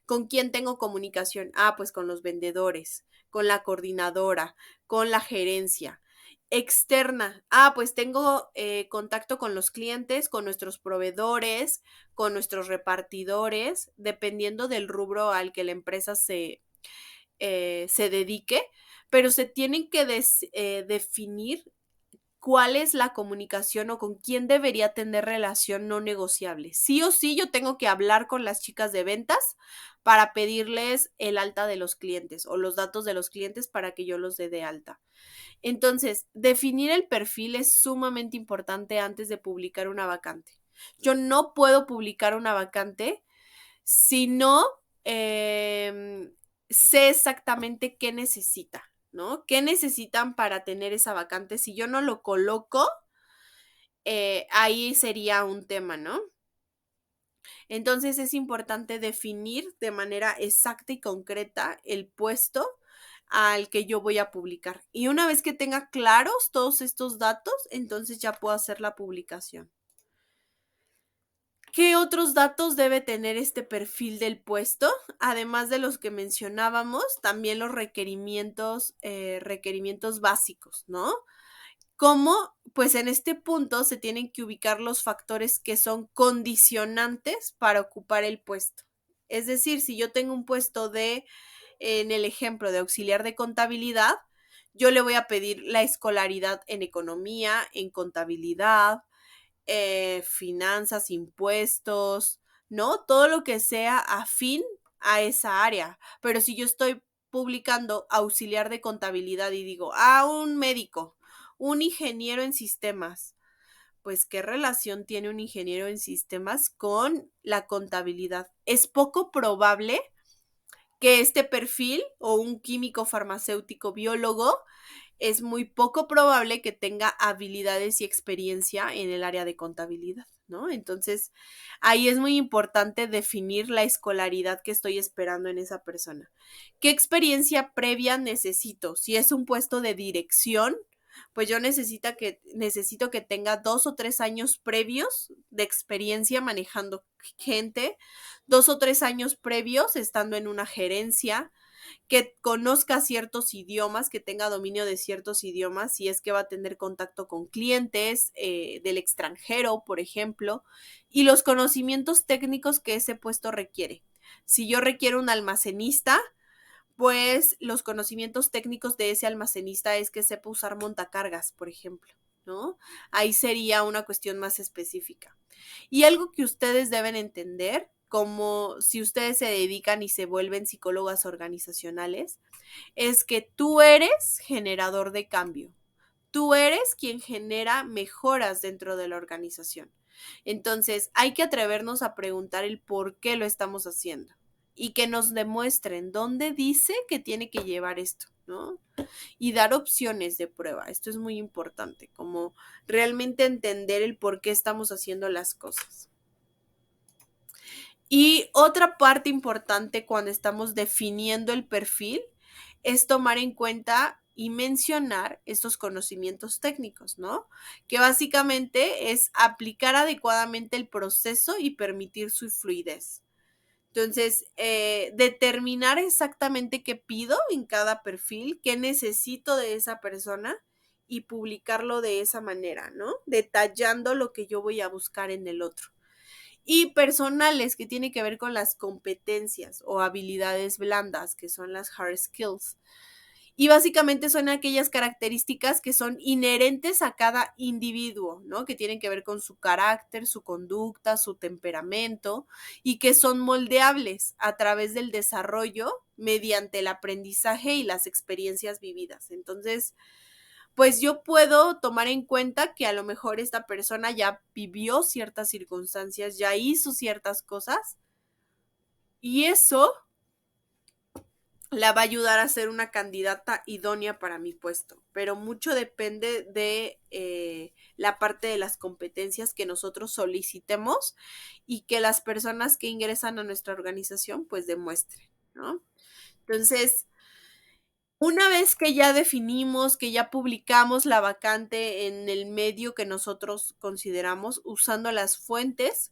¿con quién tengo comunicación? Ah, pues con los vendedores, con la coordinadora, con la gerencia. Externa. Ah, pues tengo contacto con los clientes, con nuestros proveedores, con nuestros repartidores, dependiendo del rubro al que la empresa se dedique, pero se tienen que definir cuál es la comunicación o con quién debería tener relación no negociable. Sí o sí yo tengo que hablar con las chicas de ventas para pedirles el alta de los clientes o los datos de los clientes para que yo los dé de alta. Entonces, definir el perfil es sumamente importante antes de publicar una vacante. Yo no puedo publicar una vacante si no sé exactamente qué necesita, ¿no? ¿Qué necesitan para tener esa vacante? Si yo no lo coloco, ahí sería un tema, ¿no? Entonces es importante definir de manera exacta y concreta el puesto al que yo voy a publicar. Y una vez que tenga claros todos estos datos, entonces ya puedo hacer la publicación. ¿Qué otros datos debe tener este perfil del puesto? Además de los que mencionábamos, también los requerimientos básicos, ¿no? ¿Cómo? Pues en este punto se tienen que ubicar los factores que son condicionantes para ocupar el puesto. Es decir, si yo tengo un puesto en el ejemplo de auxiliar de contabilidad, yo le voy a pedir la escolaridad en economía, en contabilidad, finanzas, impuestos, ¿no? Todo lo que sea afín a esa área. Pero si yo estoy publicando auxiliar de contabilidad y digo, un médico, un ingeniero en sistemas, pues ¿qué relación tiene un ingeniero en sistemas con la contabilidad? Es poco probable que este perfil o un químico farmacéutico biólogo es muy poco probable que tenga habilidades y experiencia en el área de contabilidad, ¿no? Entonces, ahí es muy importante definir la escolaridad que estoy esperando en esa persona. ¿Qué experiencia previa necesito? Si es un puesto de dirección, pues yo necesito que tenga 2 o 3 años previos de experiencia manejando gente, 2 o 3 años previos estando en una gerencia, que conozca ciertos idiomas, que tenga dominio de ciertos idiomas, si es que va a tener contacto con clientes del extranjero, por ejemplo, y los conocimientos técnicos que ese puesto requiere. Si yo requiero un almacenista, pues los conocimientos técnicos de ese almacenista es que sepa usar montacargas, por ejemplo, ¿no? Ahí sería una cuestión más específica. Y algo que ustedes deben entender, como si ustedes se dedican y se vuelven psicólogas organizacionales, es que tú eres generador de cambio. Tú eres quien genera mejoras dentro de la organización. Entonces, hay que atrevernos a preguntar el por qué lo estamos haciendo y que nos demuestren dónde dice que tiene que llevar esto, ¿no? Y dar opciones de prueba. Esto es muy importante, como realmente entender el por qué estamos haciendo las cosas. Y otra parte importante cuando estamos definiendo el perfil es tomar en cuenta y mencionar estos conocimientos técnicos, ¿no? Que básicamente es aplicar adecuadamente el proceso y permitir su fluidez. Entonces, determinar exactamente qué pido en cada perfil, qué necesito de esa persona y publicarlo de esa manera, ¿no? Detallando lo que yo voy a buscar en el otro. Y personales, que tiene que ver con las competencias o habilidades blandas, que son las hard skills. Y básicamente son aquellas características que son inherentes a cada individuo, ¿no? Que tienen que ver con su carácter, su conducta, su temperamento y que son moldeables a través del desarrollo mediante el aprendizaje y las experiencias vividas. Entonces, pues yo puedo tomar en cuenta que a lo mejor esta persona ya vivió ciertas circunstancias, ya hizo ciertas cosas y eso la va a ayudar a ser una candidata idónea para mi puesto, pero mucho depende de la parte de las competencias que nosotros solicitemos y que las personas que ingresan a nuestra organización pues demuestren, ¿no? Entonces, una vez que ya definimos, que ya publicamos la vacante en el medio que nosotros consideramos, usando las fuentes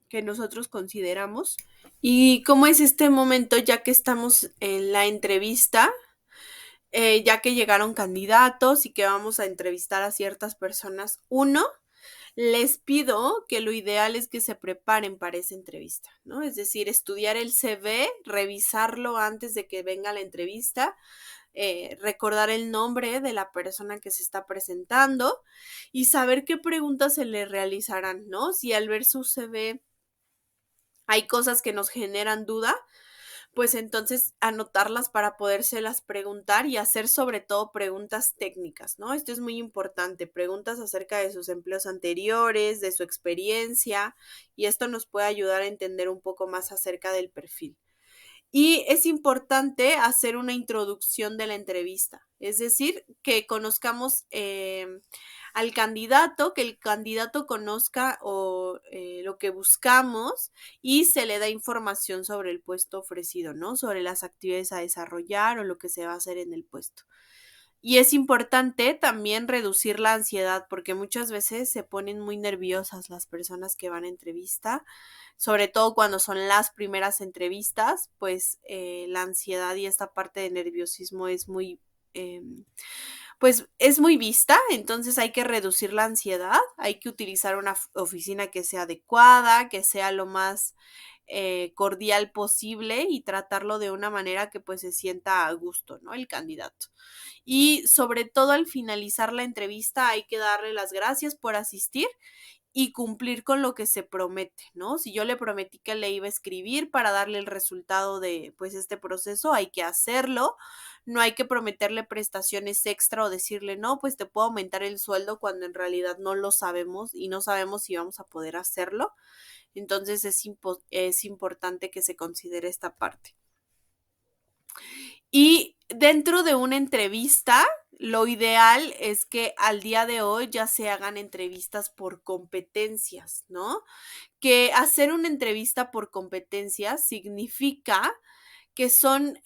que nosotros consideramos, y cómo es este momento ya que estamos en la entrevista, ya que llegaron candidatos y que vamos a entrevistar a ciertas personas. Uno, les pido que lo ideal es que se preparen para esa entrevista, ¿no? Es decir, estudiar el CV, revisarlo antes de que venga la entrevista, recordar el nombre de la persona que se está presentando y saber qué preguntas se le realizarán, ¿no? Si al ver su CV hay cosas que nos generan duda, pues entonces anotarlas para podérselas preguntar y hacer sobre todo preguntas técnicas, ¿no? Esto es muy importante, preguntas acerca de sus empleos anteriores, de su experiencia, y esto nos puede ayudar a entender un poco más acerca del perfil. Y es importante hacer una introducción de la entrevista, es decir, que conozcamos al candidato, que el candidato conozca lo que buscamos y se le da información sobre el puesto ofrecido, ¿no? Sobre las actividades a desarrollar o lo que se va a hacer en el puesto. Y es importante también reducir la ansiedad, porque muchas veces se ponen muy nerviosas las personas que van a entrevista, sobre todo cuando son las primeras entrevistas, pues la ansiedad y esta parte de nerviosismo es muy, pues es muy vista, entonces hay que reducir la ansiedad, hay que utilizar una oficina que sea adecuada, que sea lo más cordial posible y tratarlo de una manera que pues se sienta a gusto, ¿no? El candidato. Y sobre todo al finalizar la entrevista hay que darle las gracias por asistir y cumplir con lo que se promete, ¿no? Si yo le prometí que le iba a escribir para darle el resultado de pues este proceso, hay que hacerlo. No hay que prometerle prestaciones extra o decirle, no, pues te puedo aumentar el sueldo cuando en realidad no lo sabemos y no sabemos si vamos a poder hacerlo. Entonces es importante que se considere esta parte. Y dentro de una entrevista, lo ideal es que al día de hoy ya se hagan entrevistas por competencias, ¿no? Que hacer una entrevista por competencias significa que son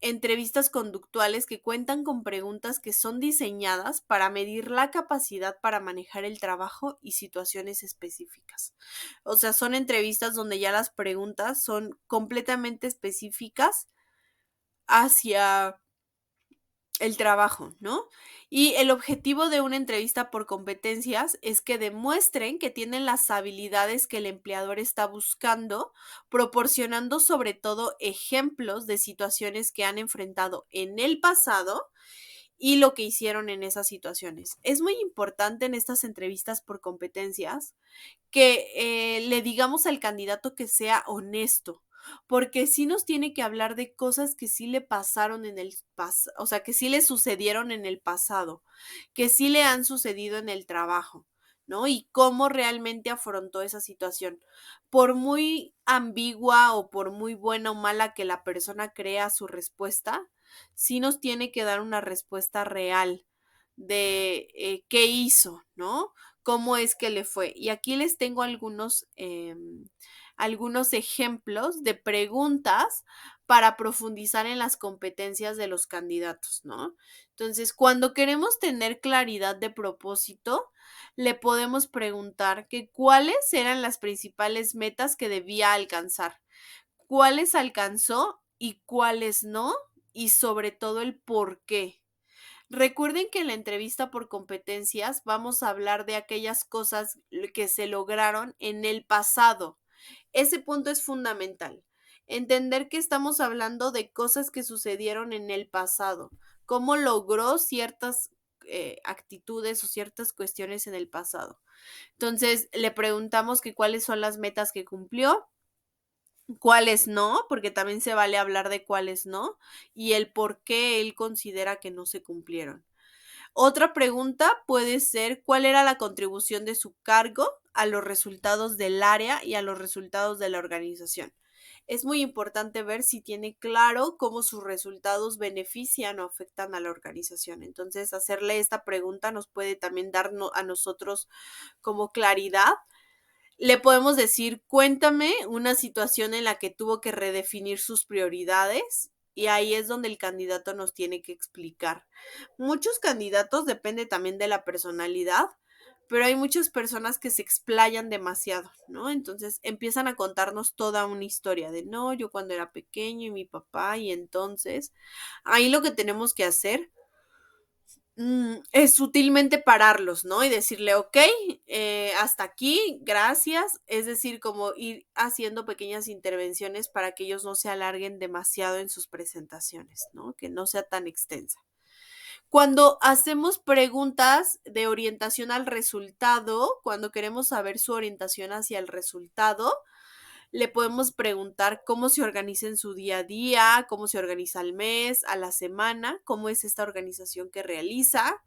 entrevistas conductuales que cuentan con preguntas que son diseñadas para medir la capacidad para manejar el trabajo y situaciones específicas. O sea, son entrevistas donde ya las preguntas son completamente específicas hacia el trabajo, ¿no? Y el objetivo de una entrevista por competencias es que demuestren que tienen las habilidades que el empleador está buscando, proporcionando sobre todo ejemplos de situaciones que han enfrentado en el pasado y lo que hicieron en esas situaciones. Es muy importante en estas entrevistas por competencias que le digamos al candidato que sea honesto, porque sí nos tiene que hablar de cosas que sí le pasaron en el pasado, o sea, que sí le sucedieron en el pasado, que sí le han sucedido en el trabajo, ¿no? Y cómo realmente afrontó esa situación. Por muy ambigua o por muy buena o mala que la persona crea su respuesta, sí nos tiene que dar una respuesta real de qué hizo, ¿no? Cómo es que le fue. Y aquí les tengo algunos ejemplos de preguntas para profundizar en las competencias de los candidatos, ¿no? Entonces, cuando queremos tener claridad de propósito, le podemos preguntar que cuáles eran las principales metas que debía alcanzar, cuáles alcanzó y cuáles no, y sobre todo el por qué. Recuerden que en la entrevista por competencias vamos a hablar de aquellas cosas que se lograron en el pasado. Ese punto es fundamental. Entender que estamos hablando de cosas que sucedieron en el pasado. Cómo logró ciertas actitudes o ciertas cuestiones en el pasado. Entonces, le preguntamos que cuáles son las metas que cumplió, cuáles no, porque también se vale hablar de cuáles no, y el por qué él considera que no se cumplieron. Otra pregunta puede ser cuál era la contribución de su cargo a los resultados del área y a los resultados de la organización. Es muy importante ver si tiene claro cómo sus resultados benefician o afectan a la organización. Entonces, hacerle esta pregunta nos puede también dar a nosotros como claridad. Le podemos decir, cuéntame una situación en la que tuvo que redefinir sus prioridades, y ahí es donde el candidato nos tiene que explicar. Muchos candidatos, depende también de la personalidad, pero hay muchas personas que se explayan demasiado, ¿no? Entonces empiezan a contarnos toda una historia de, no, yo cuando era pequeño y mi papá, y entonces ahí lo que tenemos que hacer es sutilmente pararlos, ¿no? Y decirle, ok, hasta aquí, gracias. Es decir, como ir haciendo pequeñas intervenciones para que ellos no se alarguen demasiado en sus presentaciones, ¿no? Que no sea tan extensa. Cuando hacemos preguntas de orientación al resultado, cuando queremos saber su orientación hacia el resultado, le podemos preguntar cómo se organiza en su día a día, cómo se organiza al mes, a la semana, cómo es esta organización que realiza.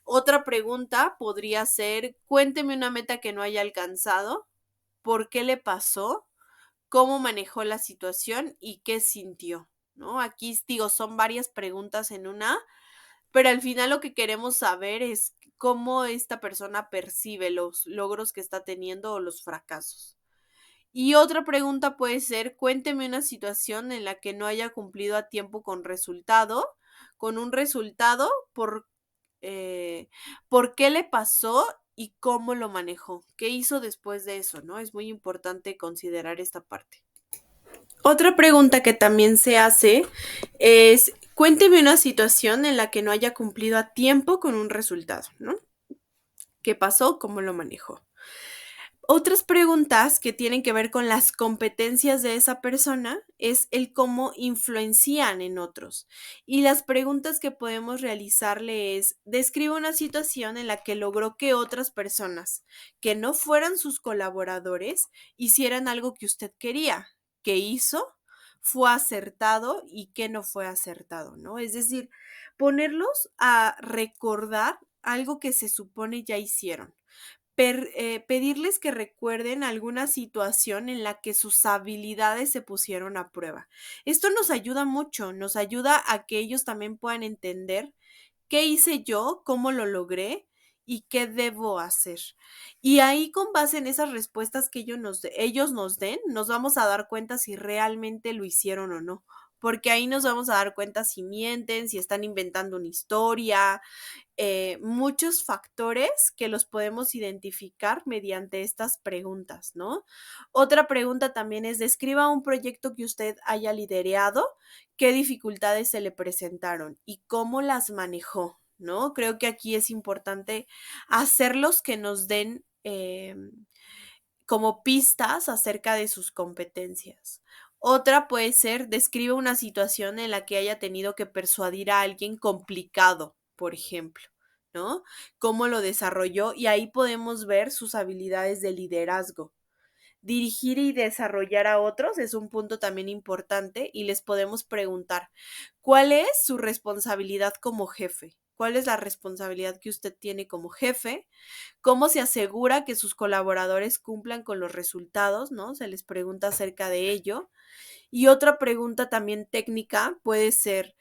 Otra pregunta podría ser, cuénteme una meta que no haya alcanzado, por qué le pasó, cómo manejó la situación y qué sintió, ¿no? Aquí digo, son varias preguntas en una, pero al final lo que queremos saber es cómo esta persona percibe los logros que está teniendo o los fracasos. Y otra pregunta puede ser, cuénteme una situación en la que no haya cumplido a tiempo con resultado, con un resultado, por qué le pasó y cómo lo manejó, qué hizo después de eso, ¿no? Es muy importante considerar esta parte. Otra pregunta que también se hace es, cuénteme una situación en la que no haya cumplido a tiempo con un resultado, ¿no? ¿Qué pasó? ¿Cómo lo manejó? Otras preguntas que tienen que ver con las competencias de esa persona es el cómo influencian en otros. Y las preguntas que podemos realizarle es, describe una situación en la que logró que otras personas que no fueran sus colaboradores hicieran algo que usted quería. ¿Qué hizo? ¿Fue acertado y qué no fue acertado, ¿no? Es decir, ponerlos a recordar algo que se supone ya hicieron. Pedirles que recuerden alguna situación en la que sus habilidades se pusieron a prueba. Esto nos ayuda mucho, nos ayuda a que ellos también puedan entender qué hice yo, cómo lo logré y qué debo hacer. Y ahí con base en esas respuestas que ellos nos den, nos vamos a dar cuenta si realmente lo hicieron o no. Porque ahí nos vamos a dar cuenta si mienten, si están inventando una historia, muchos factores que los podemos identificar mediante estas preguntas, ¿no? Otra pregunta también es, describa un proyecto que usted haya liderado, qué dificultades se le presentaron y cómo las manejó, ¿no? Creo que aquí es importante hacerlos que nos den como pistas acerca de sus competencias. Otra puede ser, describe una situación en la que haya tenido que persuadir a alguien complicado, por ejemplo, ¿no? Cómo lo desarrolló y ahí podemos ver sus habilidades de liderazgo. Dirigir y desarrollar a otros es un punto también importante y les podemos preguntar, ¿cuál es su responsabilidad como jefe? ¿Cuál es la responsabilidad que usted tiene como jefe? ¿Cómo se asegura que sus colaboradores cumplan con los resultados, ¿no? Se les pregunta acerca de ello. Y otra pregunta también técnica puede ser,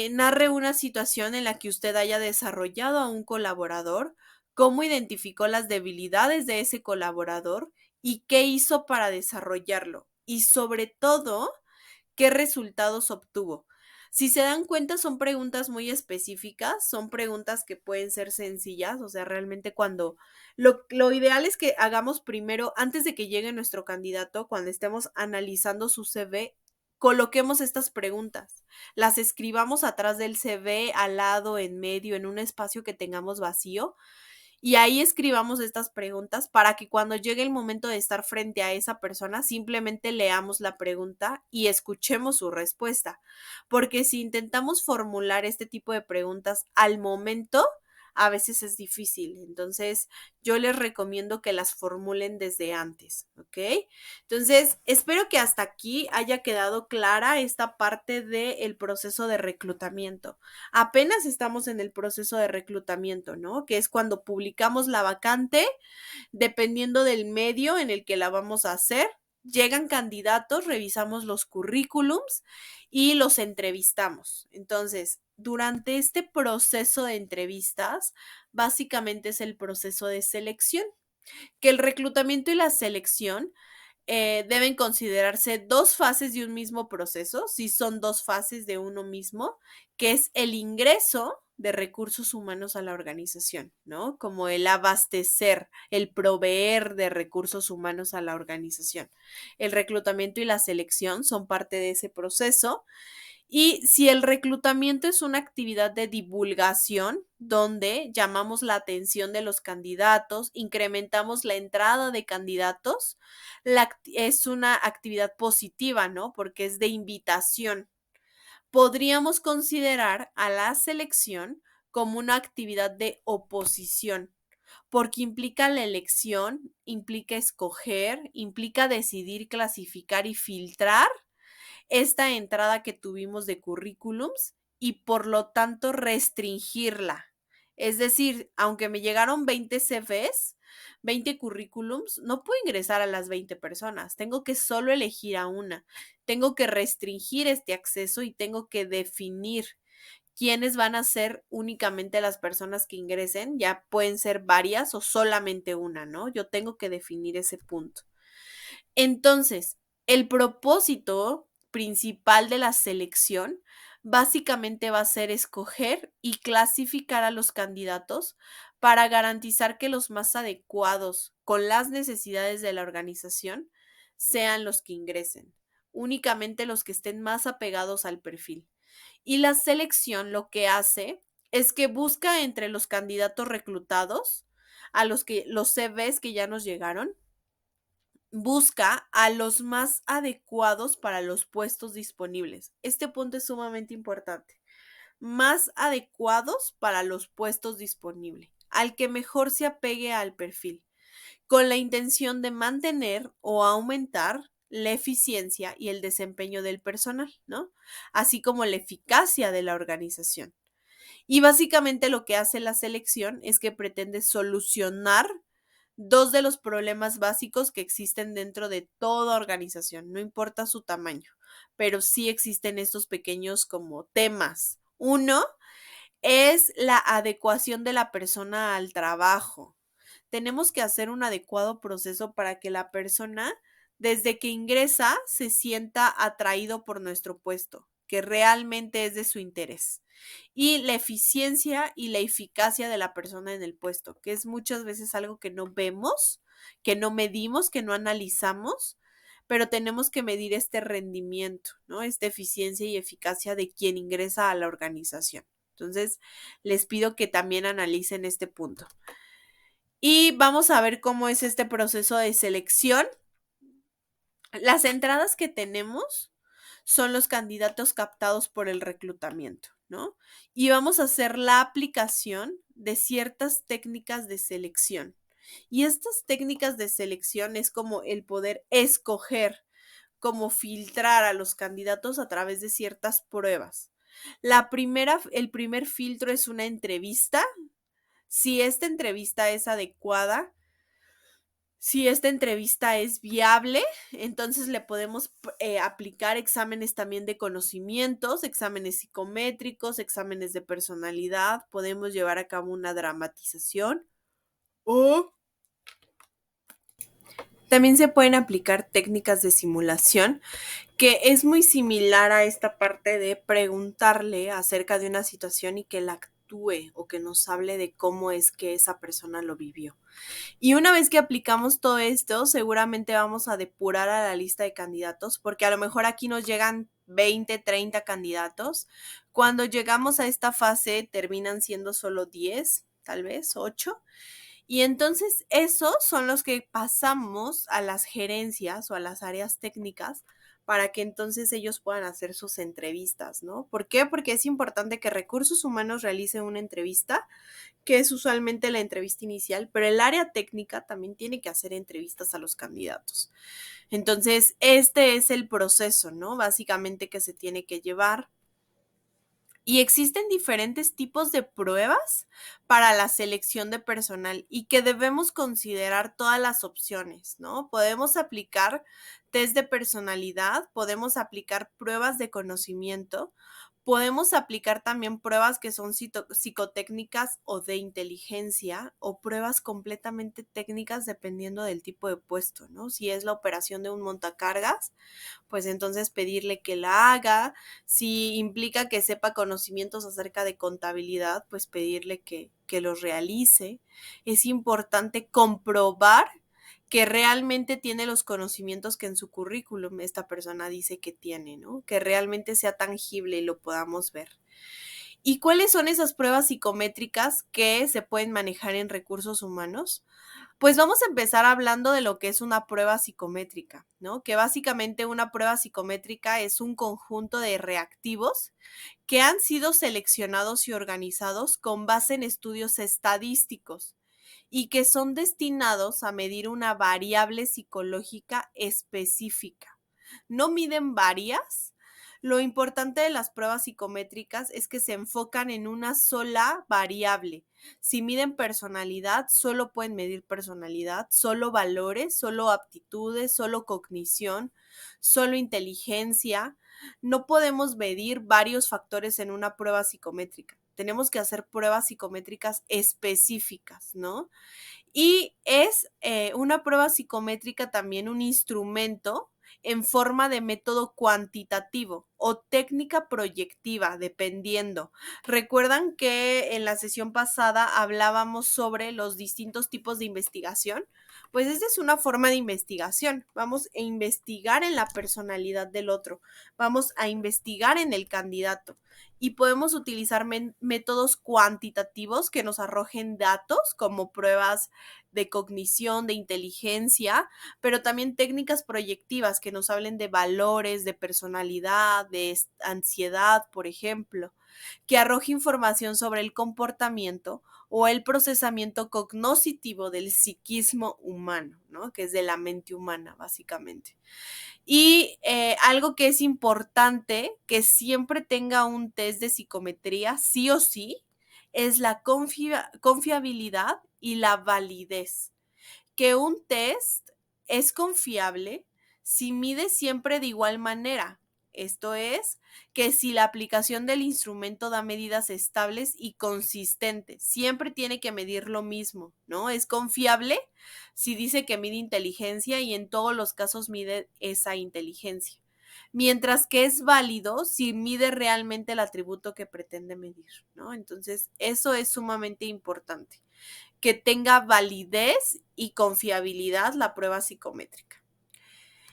narre una situación en la que usted haya desarrollado a un colaborador, cómo identificó las debilidades de ese colaborador y qué hizo para desarrollarlo. Y sobre todo, qué resultados obtuvo. Si se dan cuenta, son preguntas muy específicas, son preguntas que pueden ser sencillas, o sea, realmente cuando lo ideal es que hagamos primero, antes de que llegue nuestro candidato, cuando estemos analizando su CV, coloquemos estas preguntas, las escribamos atrás del CV, al lado, en medio, en un espacio que tengamos vacío, y ahí escribamos estas preguntas para que cuando llegue el momento de estar frente a esa persona, simplemente leamos la pregunta y escuchemos su respuesta. Porque si intentamos formular este tipo de preguntas al momento, a veces es difícil. Entonces, yo les recomiendo que las formulen desde antes, ¿ok? Entonces, espero que hasta aquí haya quedado clara esta parte del proceso de reclutamiento. Apenas estamos en el proceso de reclutamiento, ¿no? Que es cuando publicamos la vacante, dependiendo del medio en el que la vamos a hacer. Llegan candidatos, revisamos los currículums y los entrevistamos. Entonces, durante este proceso de entrevistas, básicamente es el proceso de selección, que el reclutamiento y la selección deben considerarse dos fases de un mismo proceso, si son dos fases de uno mismo, que es el ingreso de recursos humanos a la organización, ¿no? Como el abastecer, el proveer de recursos humanos a la organización. El reclutamiento y la selección son parte de ese proceso. Y si el reclutamiento es una actividad de divulgación, donde llamamos la atención de los candidatos, incrementamos la entrada de candidatos, es una actividad positiva, ¿no? Porque es de invitación. Podríamos considerar a la selección como una actividad de oposición, porque implica la elección, implica escoger, implica decidir, clasificar y filtrar esta entrada que tuvimos de currículums y por lo tanto restringirla. Es decir, aunque me llegaron 20 CVs, 20 currículums, no puedo ingresar a las 20 personas, tengo que solo elegir a una, tengo que restringir este acceso y tengo que definir quiénes van a ser únicamente las personas que ingresen, ya pueden ser varias o solamente una, ¿no? Yo tengo que definir ese punto. Entonces, el propósito principal de la selección básicamente va a ser escoger y clasificar a los candidatos para garantizar que los más adecuados con las necesidades de la organización sean los que ingresen, únicamente los que estén más apegados al perfil. Y la selección lo que hace es que busca entre los candidatos reclutados, a los CVs que ya nos llegaron, busca a los más adecuados para los puestos disponibles. Este punto es sumamente importante. Más adecuados para los puestos disponibles, al que mejor se apegue al perfil, con la intención de mantener o aumentar la eficiencia y el desempeño del personal, ¿no? Así como la eficacia de la organización. Y básicamente lo que hace la selección es que pretende solucionar dos de los problemas básicos que existen dentro de toda organización, no importa su tamaño, pero sí existen estos pequeños como temas. Uno es la adecuación de la persona al trabajo. Tenemos que hacer un adecuado proceso para que la persona, desde que ingresa, se sienta atraído por nuestro puesto, que realmente es de su interés. Y la eficiencia y la eficacia de la persona en el puesto, que es muchas veces algo que no vemos, que no medimos, que no analizamos, pero tenemos que medir este rendimiento, ¿no? Esta eficiencia y eficacia de quien ingresa a la organización. Entonces, les pido que también analicen este punto. Y vamos a ver cómo es este proceso de selección. Las entradas que tenemos son los candidatos captados por el reclutamiento, ¿no? Y vamos a hacer la aplicación de ciertas técnicas de selección. Y estas técnicas de selección es como el poder escoger, como filtrar a los candidatos a través de ciertas pruebas. El primer filtro es una entrevista. Si esta entrevista es adecuada, si esta entrevista es viable, entonces le podemos aplicar exámenes también de conocimientos, exámenes psicométricos, exámenes de personalidad, podemos llevar a cabo una dramatización o también se pueden aplicar técnicas de simulación, que es muy similar a esta parte de preguntarle acerca de una situación y que la actúe o que nos hable de cómo es que esa persona lo vivió. Y una vez que aplicamos todo esto, seguramente vamos a depurar a la lista de candidatos, porque a lo mejor aquí nos llegan 20, 30 candidatos. Cuando llegamos a esta fase, terminan siendo solo 10, tal vez 8. Y entonces esos son los que pasamos a las gerencias o a las áreas técnicas para que entonces ellos puedan hacer sus entrevistas, ¿no? ¿Por qué? Porque es importante que Recursos Humanos realice una entrevista, que es usualmente la entrevista inicial, pero el área técnica también tiene que hacer entrevistas a los candidatos. Entonces, este es el proceso, ¿no? Básicamente que se tiene que llevar. Y existen diferentes tipos de pruebas para la selección de personal y que debemos considerar todas las opciones, ¿no? Podemos aplicar test de personalidad, podemos aplicar pruebas de conocimiento, podemos aplicar también pruebas que son psicotécnicas o de inteligencia o pruebas completamente técnicas dependiendo del tipo de puesto, ¿no? Si es la operación de un montacargas, pues entonces pedirle que la haga. Si implica que sepa conocimientos acerca de contabilidad, pues pedirle que los realice. Es importante comprobar que realmente tiene los conocimientos que en su currículum esta persona dice que tiene, ¿no? Que realmente sea tangible y lo podamos ver. ¿Y cuáles son esas pruebas psicométricas que se pueden manejar en recursos humanos? Pues vamos a empezar hablando de lo que es una prueba psicométrica, ¿no? Que básicamente una prueba psicométrica es un conjunto de reactivos que han sido seleccionados y organizados con base en estudios estadísticos y que son destinados a medir una variable psicológica específica. No miden varias. Lo importante de las pruebas psicométricas es que se enfocan en una sola variable. Si miden personalidad, solo pueden medir personalidad, solo valores, solo aptitudes, solo cognición, solo inteligencia. No podemos medir varios factores en una prueba psicométrica. Tenemos que hacer pruebas psicométricas específicas, ¿no? Y es una prueba psicométrica también un instrumento en forma de método cuantitativo o técnica proyectiva, dependiendo. Recuerdan que en la sesión pasada hablábamos sobre los distintos tipos de investigación. Pues esta es una forma de investigación. Vamos a investigar en la personalidad del otro, vamos a investigar en el candidato y podemos utilizar métodos cuantitativos que nos arrojen datos como pruebas de cognición, de inteligencia, pero también técnicas proyectivas que nos hablen de valores, de personalidad, de ansiedad, por ejemplo, que arroje información sobre el comportamiento o el procesamiento cognoscitivo del psiquismo humano, ¿no? Que es de la mente humana, básicamente. Y algo que es importante, que siempre tenga un test de psicometría, sí o sí, es la confiabilidad y la validez. Que un test es confiable si mide siempre de igual manera. Esto es, que si la aplicación del instrumento da medidas estables y consistentes, siempre tiene que medir lo mismo, ¿no? Es confiable si dice que mide inteligencia y en todos los casos mide esa inteligencia. Mientras que es válido si mide realmente el atributo que pretende medir, ¿no? Entonces, eso es sumamente importante, que tenga validez y confiabilidad la prueba psicométrica.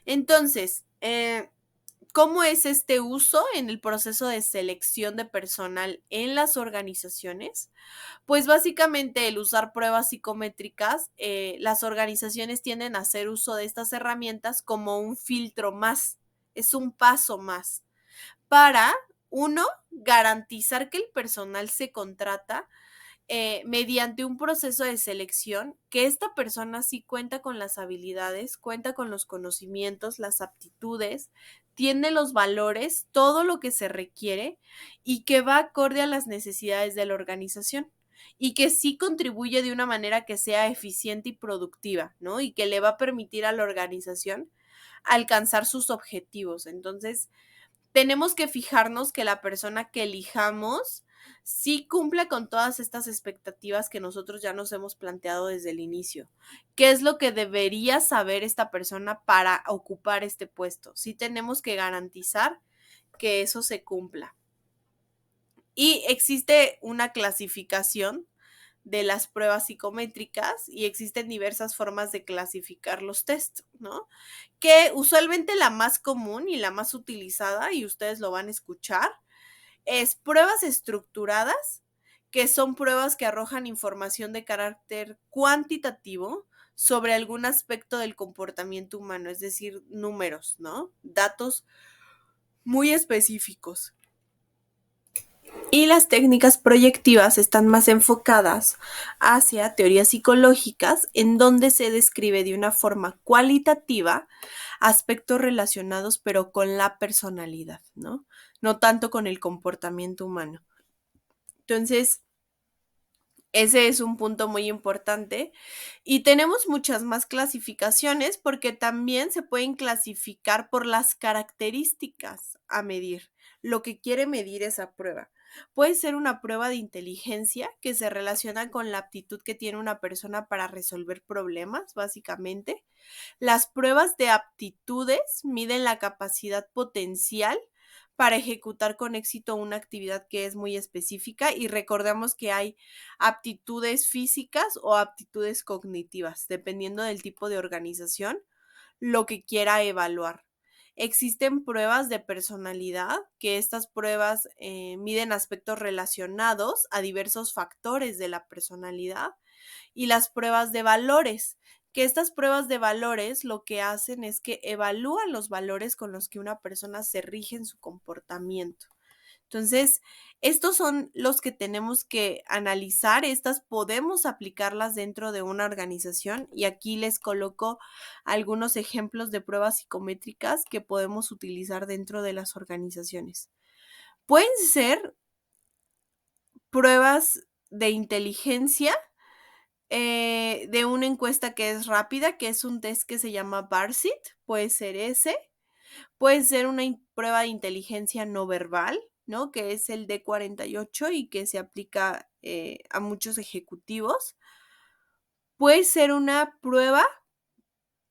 Entonces, ¿cómo es este uso en el proceso de selección de personal en las organizaciones? Pues básicamente el usar pruebas psicométricas, las organizaciones tienden a hacer uso de estas herramientas como un filtro más, es un paso más para, uno, garantizar que el personal se contrata mediante un proceso de selección, que esta persona sí cuenta con las habilidades, cuenta con los conocimientos, las aptitudes, tiene los valores, todo lo que se requiere y que va acorde a las necesidades de la organización y que sí contribuye de una manera que sea eficiente y productiva, ¿no? Y que le va a permitir a la organización alcanzar sus objetivos. Entonces, tenemos que fijarnos que la persona que elijamos sí cumple con todas estas expectativas que nosotros ya nos hemos planteado desde el inicio. ¿Qué es lo que debería saber esta persona para ocupar este puesto? Sí tenemos que garantizar que eso se cumpla. Y existe una clasificación de las pruebas psicométricas y existen diversas formas de clasificar los tests, ¿no? Que usualmente la más común y la más utilizada, y ustedes lo van a escuchar, es pruebas estructuradas, que son pruebas que arrojan información de carácter cuantitativo sobre algún aspecto del comportamiento humano, es decir, números, ¿no? Datos muy específicos. Y las técnicas proyectivas están más enfocadas hacia teorías psicológicas en donde se describe de una forma cualitativa aspectos relacionados pero con la personalidad, ¿no? No tanto con el comportamiento humano. Entonces, ese es un punto muy importante y tenemos muchas más clasificaciones porque también se pueden clasificar por las características a medir, lo que quiere medir esa prueba. Puede ser una prueba de inteligencia que se relaciona con la aptitud que tiene una persona para resolver problemas, básicamente. Las pruebas de aptitudes miden la capacidad potencial para ejecutar con éxito una actividad que es muy específica y recordemos que hay aptitudes físicas o aptitudes cognitivas, dependiendo del tipo de organización, lo que quiera evaluar. Existen pruebas de personalidad, que estas pruebas miden aspectos relacionados a diversos factores de la personalidad, y las pruebas de valores, que estas pruebas de valores lo que hacen es que evalúan los valores con los que una persona se rige en su comportamiento. Entonces, estos son los que tenemos que analizar, estas podemos aplicarlas dentro de una organización y aquí les coloco algunos ejemplos de pruebas psicométricas que podemos utilizar dentro de las organizaciones. Pueden ser pruebas de inteligencia, de una encuesta que es rápida, que es un test que se llama BARSIT, puede ser ese. Puede ser una prueba de inteligencia no verbal, ¿no? Que es el D48 y que se aplica a muchos ejecutivos. Puede ser una prueba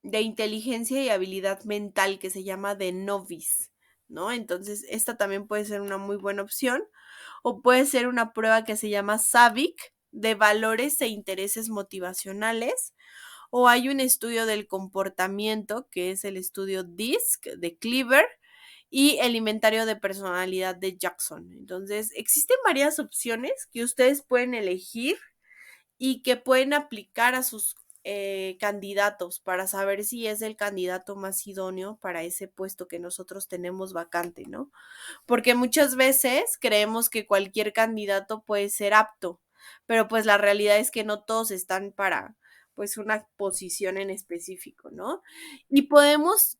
de inteligencia y habilidad mental que se llama de Novice, ¿no? Entonces, esta también puede ser una muy buena opción. O puede ser una prueba que se llama SAVIC de valores e intereses motivacionales. O hay un estudio del comportamiento que es el estudio DISC de Cleaver y el inventario de personalidad de Jackson. Entonces, existen varias opciones que ustedes pueden elegir y que pueden aplicar a sus candidatos para saber si es el candidato más idóneo para ese puesto que nosotros tenemos vacante, ¿no? Porque muchas veces creemos que cualquier candidato puede ser apto, pero pues la realidad es que no todos están para pues una posición en específico, ¿no? Y podemos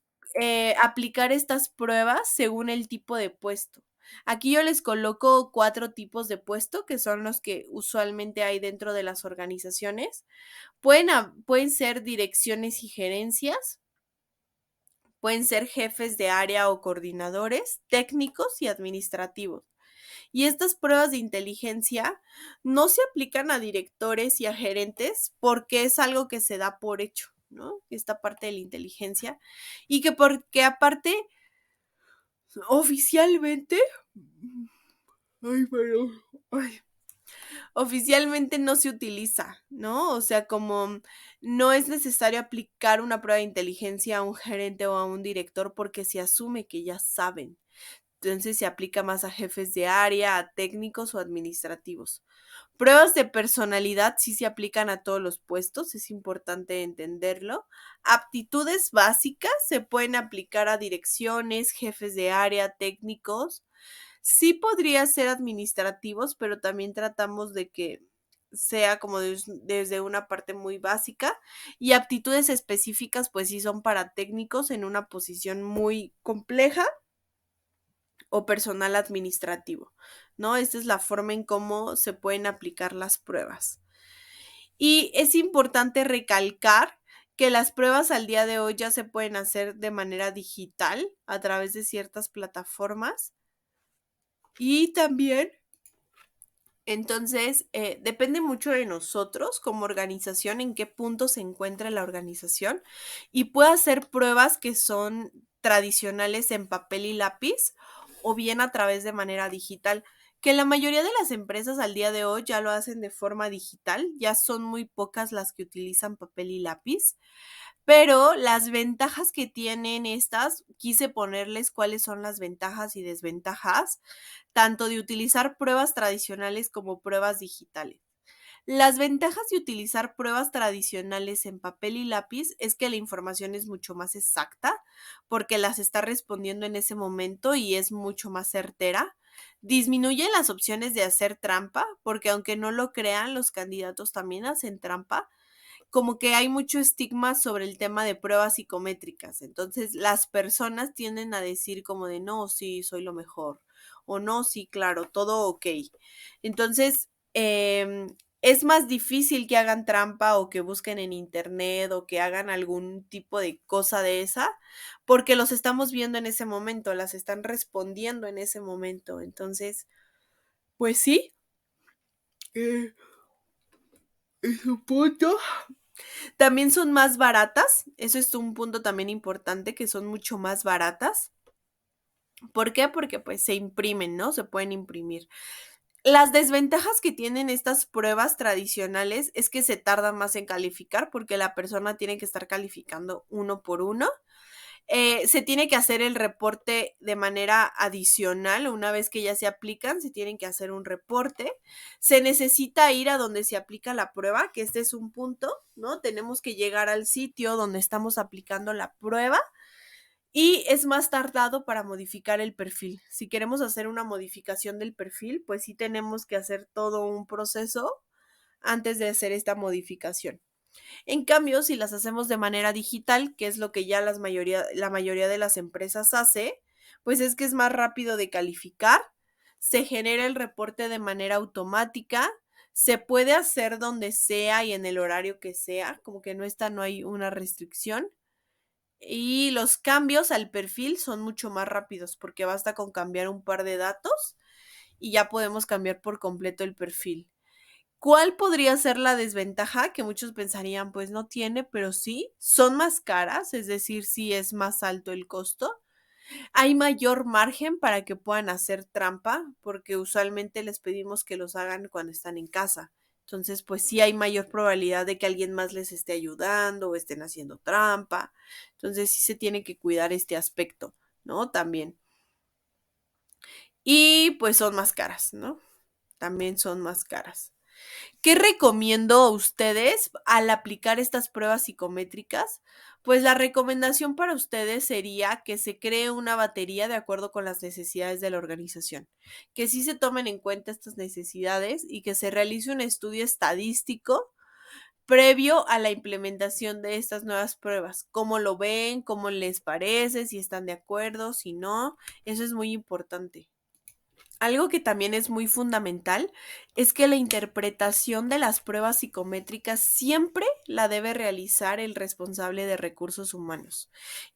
aplicar estas pruebas según el tipo de puesto. Aquí yo les coloco 4 tipos de puesto que son los que usualmente hay dentro de las organizaciones. Pueden ser direcciones y gerencias, pueden ser jefes de área o coordinadores, técnicos y administrativos. Y estas pruebas de inteligencia no se aplican a directores y a gerentes porque es algo que se da por hecho, ¿no? Esta parte de la inteligencia. Y que porque aparte, oficialmente, ay, pero, ay, oficialmente no se utiliza, ¿no? O sea, como no es necesario aplicar una prueba de inteligencia a un gerente o a un director porque se asume que ya saben. Entonces se aplica más a jefes de área, a técnicos o administrativos. Pruebas de personalidad sí se aplican a todos los puestos, es importante entenderlo. Aptitudes básicas se pueden aplicar a direcciones, jefes de área, técnicos. Sí podría ser administrativos, pero también tratamos de que sea como desde una parte muy básica. Y aptitudes específicas, pues sí son para técnicos en una posición muy compleja o personal administrativo, ¿no? Esta es la forma en cómo se pueden aplicar las pruebas. Y es importante recalcar que las pruebas al día de hoy ya se pueden hacer de manera digital a través de ciertas plataformas y también entonces, depende mucho de nosotros como organización, en qué punto se encuentra la organización y puede hacer pruebas que son tradicionales en papel y lápiz o bien a través de manera digital, que la mayoría de las empresas al día de hoy ya lo hacen de forma digital, ya son muy pocas las que utilizan papel y lápiz. Pero las ventajas que tienen estas, quise ponerles cuáles son las ventajas y desventajas, tanto de utilizar pruebas tradicionales como pruebas digitales. Las ventajas de utilizar pruebas tradicionales en papel y lápiz es que la información es mucho más exacta porque las está respondiendo en ese momento y es mucho más certera. Disminuye las opciones de hacer trampa porque aunque no lo crean, los candidatos también hacen trampa, como que hay mucho estigma sobre el tema de pruebas psicométricas. Entonces, las personas tienden a decir como de, no, sí, soy lo mejor. O no, sí, claro, todo ok. Entonces, es más difícil que hagan trampa o que busquen en internet o que hagan algún tipo de cosa de esa, porque los estamos viendo en ese momento, las están respondiendo en ese momento. Entonces, pues sí, es un punto. También son más baratas, eso es un punto también importante, que son mucho más baratas. ¿Por qué? Porque pues se imprimen, ¿no? Se pueden imprimir. Las desventajas que tienen estas pruebas tradicionales es que se tarda más en calificar porque la persona tiene que estar calificando uno por uno. Se tiene que hacer el reporte de manera adicional, una vez que ya se aplican, se tienen que hacer un reporte. Se necesita ir a donde se aplica la prueba, que este es un punto, ¿no? Tenemos que llegar al sitio donde estamos aplicando la prueba y es más tardado para modificar el perfil. Si queremos hacer una modificación del perfil, pues sí tenemos que hacer todo un proceso antes de hacer esta modificación. En cambio, si las hacemos de manera digital, que es lo que ya la mayoría de las empresas hace, pues es que es más rápido de calificar, se genera el reporte de manera automática, se puede hacer donde sea y en el horario que sea, como que no hay una restricción. Y los cambios al perfil son mucho más rápidos porque basta con cambiar un par de datos y ya podemos cambiar por completo el perfil. ¿Cuál podría ser la desventaja? Que muchos pensarían, pues no tiene, pero sí, son más caras, es decir, sí es más alto el costo. Hay mayor margen para que puedan hacer trampa, porque usualmente les pedimos que los hagan cuando están en casa. Entonces, pues sí hay mayor probabilidad de que alguien más les esté ayudando o estén haciendo trampa. Entonces sí se tiene que cuidar este aspecto, ¿no? También. Y pues son más caras, ¿no? También son más caras. ¿Qué recomiendo a ustedes al aplicar estas pruebas psicométricas? Pues la recomendación para ustedes sería que se cree una batería de acuerdo con las necesidades de la organización, que sí se tomen en cuenta estas necesidades y que se realice un estudio estadístico previo a la implementación de estas nuevas pruebas. ¿Cómo lo ven? ¿Cómo les parece? Si están de acuerdo, si no, eso es muy importante. Algo que también es muy fundamental es que la interpretación de las pruebas psicométricas siempre la debe realizar el responsable de recursos humanos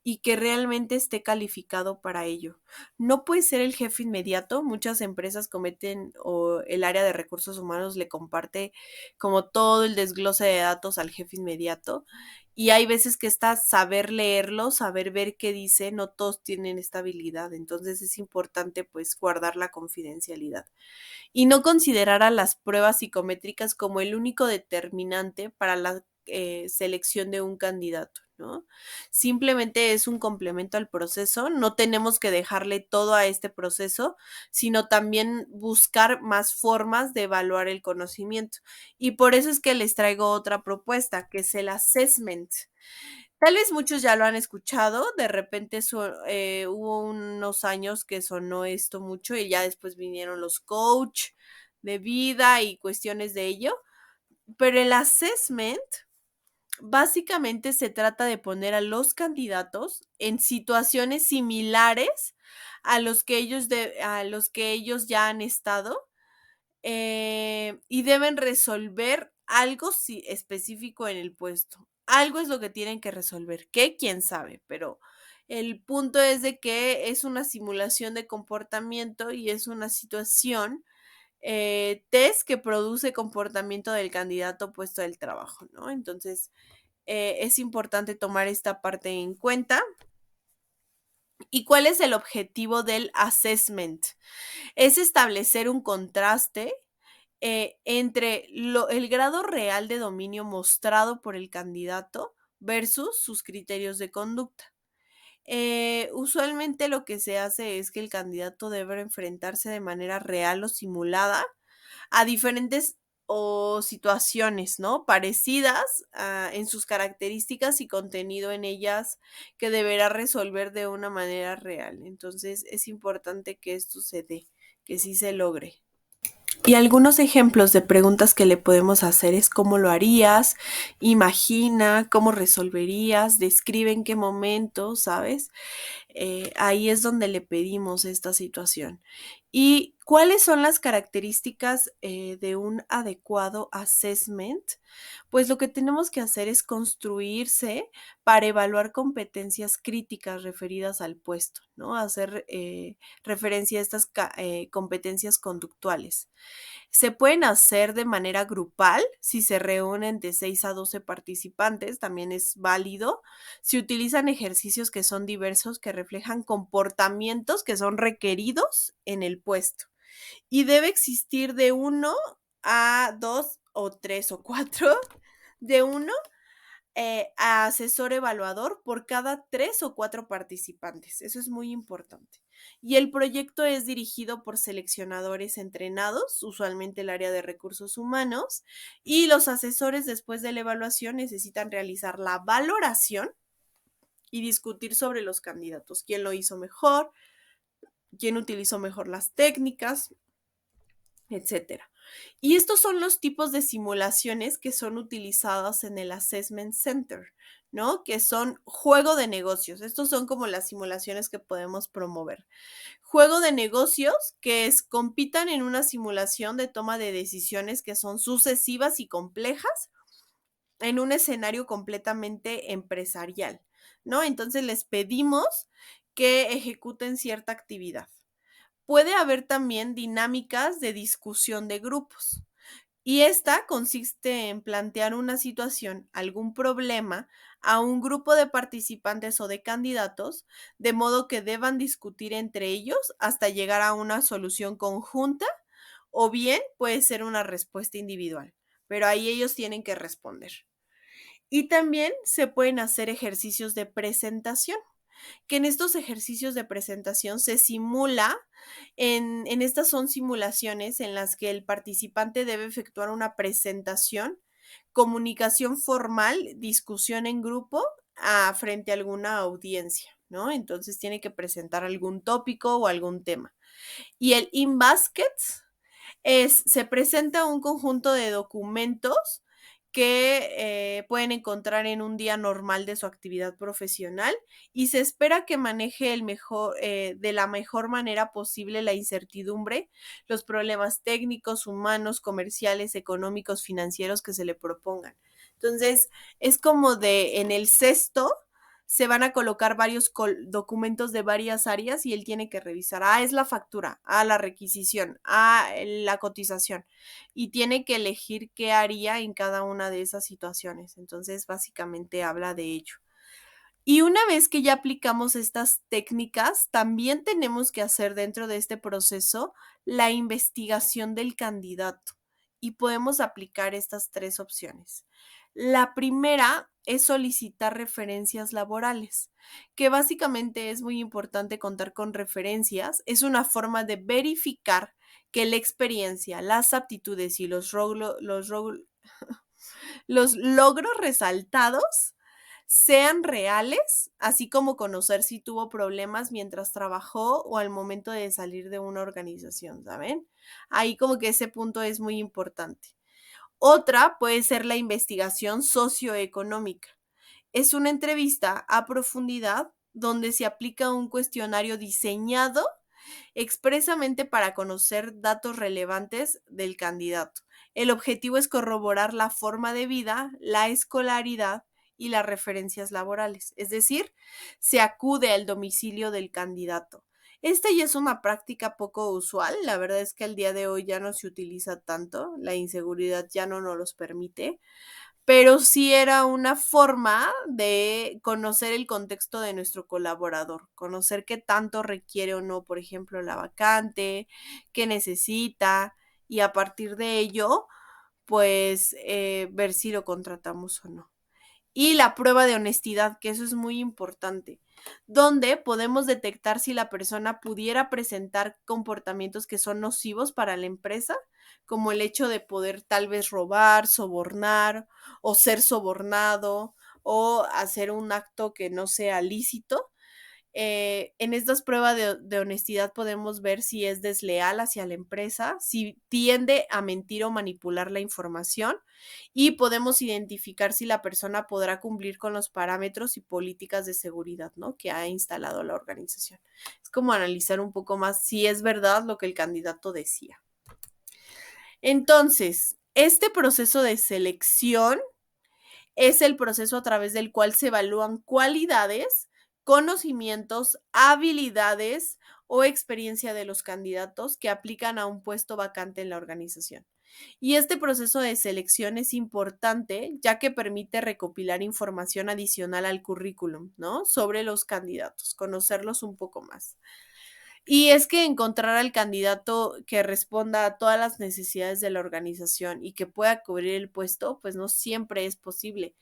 y que realmente esté calificado para ello. No puede ser el jefe inmediato. Muchas empresas cometen o el área de recursos humanos le comparte como todo el desglose de datos al jefe inmediato. Y hay veces que está saber leerlo, saber ver qué dice, no todos tienen esta habilidad, entonces es importante pues guardar la confidencialidad y no considerar a las pruebas psicométricas como el único determinante para la selección de un candidato, ¿no? Simplemente es un complemento al proceso, no tenemos que dejarle todo a este proceso, sino también buscar más formas de evaluar el conocimiento. Y por eso es que les traigo otra propuesta, que es el assessment. Tal vez muchos ya lo han escuchado, de repente hubo unos años que sonó esto mucho y ya después vinieron los coach de vida y cuestiones de ello, pero el assessment básicamente se trata de poner a los candidatos en situaciones similares a los que ellos ya han estado y deben resolver algo específico en el puesto. Algo es lo que tienen que resolver. ¿Qué? ¿Quién sabe? Pero el punto es de que es una simulación de comportamiento y es una situación test que produce comportamiento del candidato puesto del trabajo, ¿no? Entonces, es importante tomar esta parte en cuenta. ¿Y cuál es el objetivo del assessment? Es establecer un contraste entre el grado real de dominio mostrado por el candidato versus sus criterios de conducta. Usualmente lo que se hace es que el candidato debe enfrentarse de manera real o simulada a diferentes o situaciones, ¿no? Parecidas en sus características y contenido en ellas que deberá resolver de una manera real. Entonces es importante que esto se dé, que sí se logre. Y algunos ejemplos de preguntas que le podemos hacer es cómo lo harías, imagina, cómo resolverías, describe en qué momento, ¿sabes? Ahí es donde le pedimos esta situación. ¿Y cuáles son las características de un adecuado assessment? Pues lo que tenemos que hacer es construirse para evaluar competencias críticas referidas al puesto, ¿no? Hacer referencia a estas competencias conductuales. Se pueden hacer de manera grupal, si se reúnen de 6 a 12 participantes, también es válido. Se utilizan ejercicios que son diversos, que reflejan comportamientos que son requeridos en el puesto. Y debe existir de 1 a 2 o 3 o 4, de 1 a asesor evaluador por cada 3 o 4 participantes. Eso es muy importante. Y el proyecto es dirigido por seleccionadores entrenados, usualmente el área de recursos humanos, y los asesores después de la evaluación necesitan realizar la valoración y discutir sobre los candidatos, quién lo hizo mejor, quién utilizó mejor las técnicas, etcétera. Y estos son los tipos de simulaciones que son utilizadas en el Assessment Center, ¿no? Que son juego de negocios. Estos son como las simulaciones que podemos promover. Juego de negocios, que es compitan en una simulación de toma de decisiones que son sucesivas y complejas en un escenario completamente empresarial, ¿no? Entonces les pedimos que ejecuten cierta actividad. Puede haber también dinámicas de discusión de grupos Y esta consiste en plantear una situación, algún problema, a un grupo de participantes o de candidatos, de modo que deban discutir entre ellos hasta llegar a una solución conjunta, o bien puede ser una respuesta individual, pero ahí ellos tienen que responder. Y también se pueden hacer ejercicios de presentación, que en estos ejercicios de presentación se simula, en estas son simulaciones en las que el participante debe efectuar una presentación, comunicación formal, discusión en grupo frente a alguna audiencia, ¿no? Entonces tiene que presentar algún tópico o algún tema. Y el in-basket se presenta un conjunto de documentos que pueden encontrar en un día normal de su actividad profesional y se espera que maneje de la mejor manera posible la incertidumbre, los problemas técnicos, humanos, comerciales, económicos, financieros que se le propongan. Entonces, es como en el cesto se van a colocar varios documentos de varias áreas y él tiene que revisar, es la factura, la requisición, la cotización, y tiene que elegir qué haría en cada una de esas situaciones. Entonces, básicamente habla de ello. Y una vez que ya aplicamos estas técnicas, también tenemos que hacer dentro de este proceso la investigación del candidato y podemos aplicar estas 3 opciones. La primera es solicitar referencias laborales, que básicamente es muy importante contar con referencias. Es una forma de verificar que la experiencia, las aptitudes y los logros resaltados sean reales, así como conocer si tuvo problemas mientras trabajó o al momento de salir de una organización, ¿saben? Ahí como que ese punto es muy importante. Otra puede ser la investigación socioeconómica. Es una entrevista a profundidad donde se aplica un cuestionario diseñado expresamente para conocer datos relevantes del candidato. El objetivo es corroborar la forma de vida, la escolaridad y las referencias laborales, es decir, se acude al domicilio del candidato. Esta ya es una práctica poco usual, la verdad es que al día de hoy ya no se utiliza tanto, la inseguridad ya no nos los permite, pero sí era una forma de conocer el contexto de nuestro colaborador, conocer qué tanto requiere o no, por ejemplo, la vacante, qué necesita, y a partir de ello, pues ver si lo contratamos o no. Y la prueba de honestidad, que eso es muy importante, donde podemos detectar si la persona pudiera presentar comportamientos que son nocivos para la empresa, como el hecho de poder tal vez robar, sobornar o ser sobornado o hacer un acto que no sea lícito. En estas pruebas de honestidad podemos ver si es desleal hacia la empresa, si tiende a mentir o manipular la información, y podemos identificar si la persona podrá cumplir con los parámetros y políticas de seguridad, ¿no?, que ha instalado la organización. Es como analizar un poco más si es verdad lo que el candidato decía. Entonces, este proceso de selección es el proceso a través del cual se evalúan cualidades, conocimientos, habilidades o experiencia de los candidatos que aplican a un puesto vacante en la organización. Y este proceso de selección es importante ya que permite recopilar información adicional al currículum, ¿no?, sobre los candidatos, conocerlos un poco más. Y es que encontrar al candidato que responda a todas las necesidades de la organización y que pueda cubrir el puesto, pues no siempre es posible,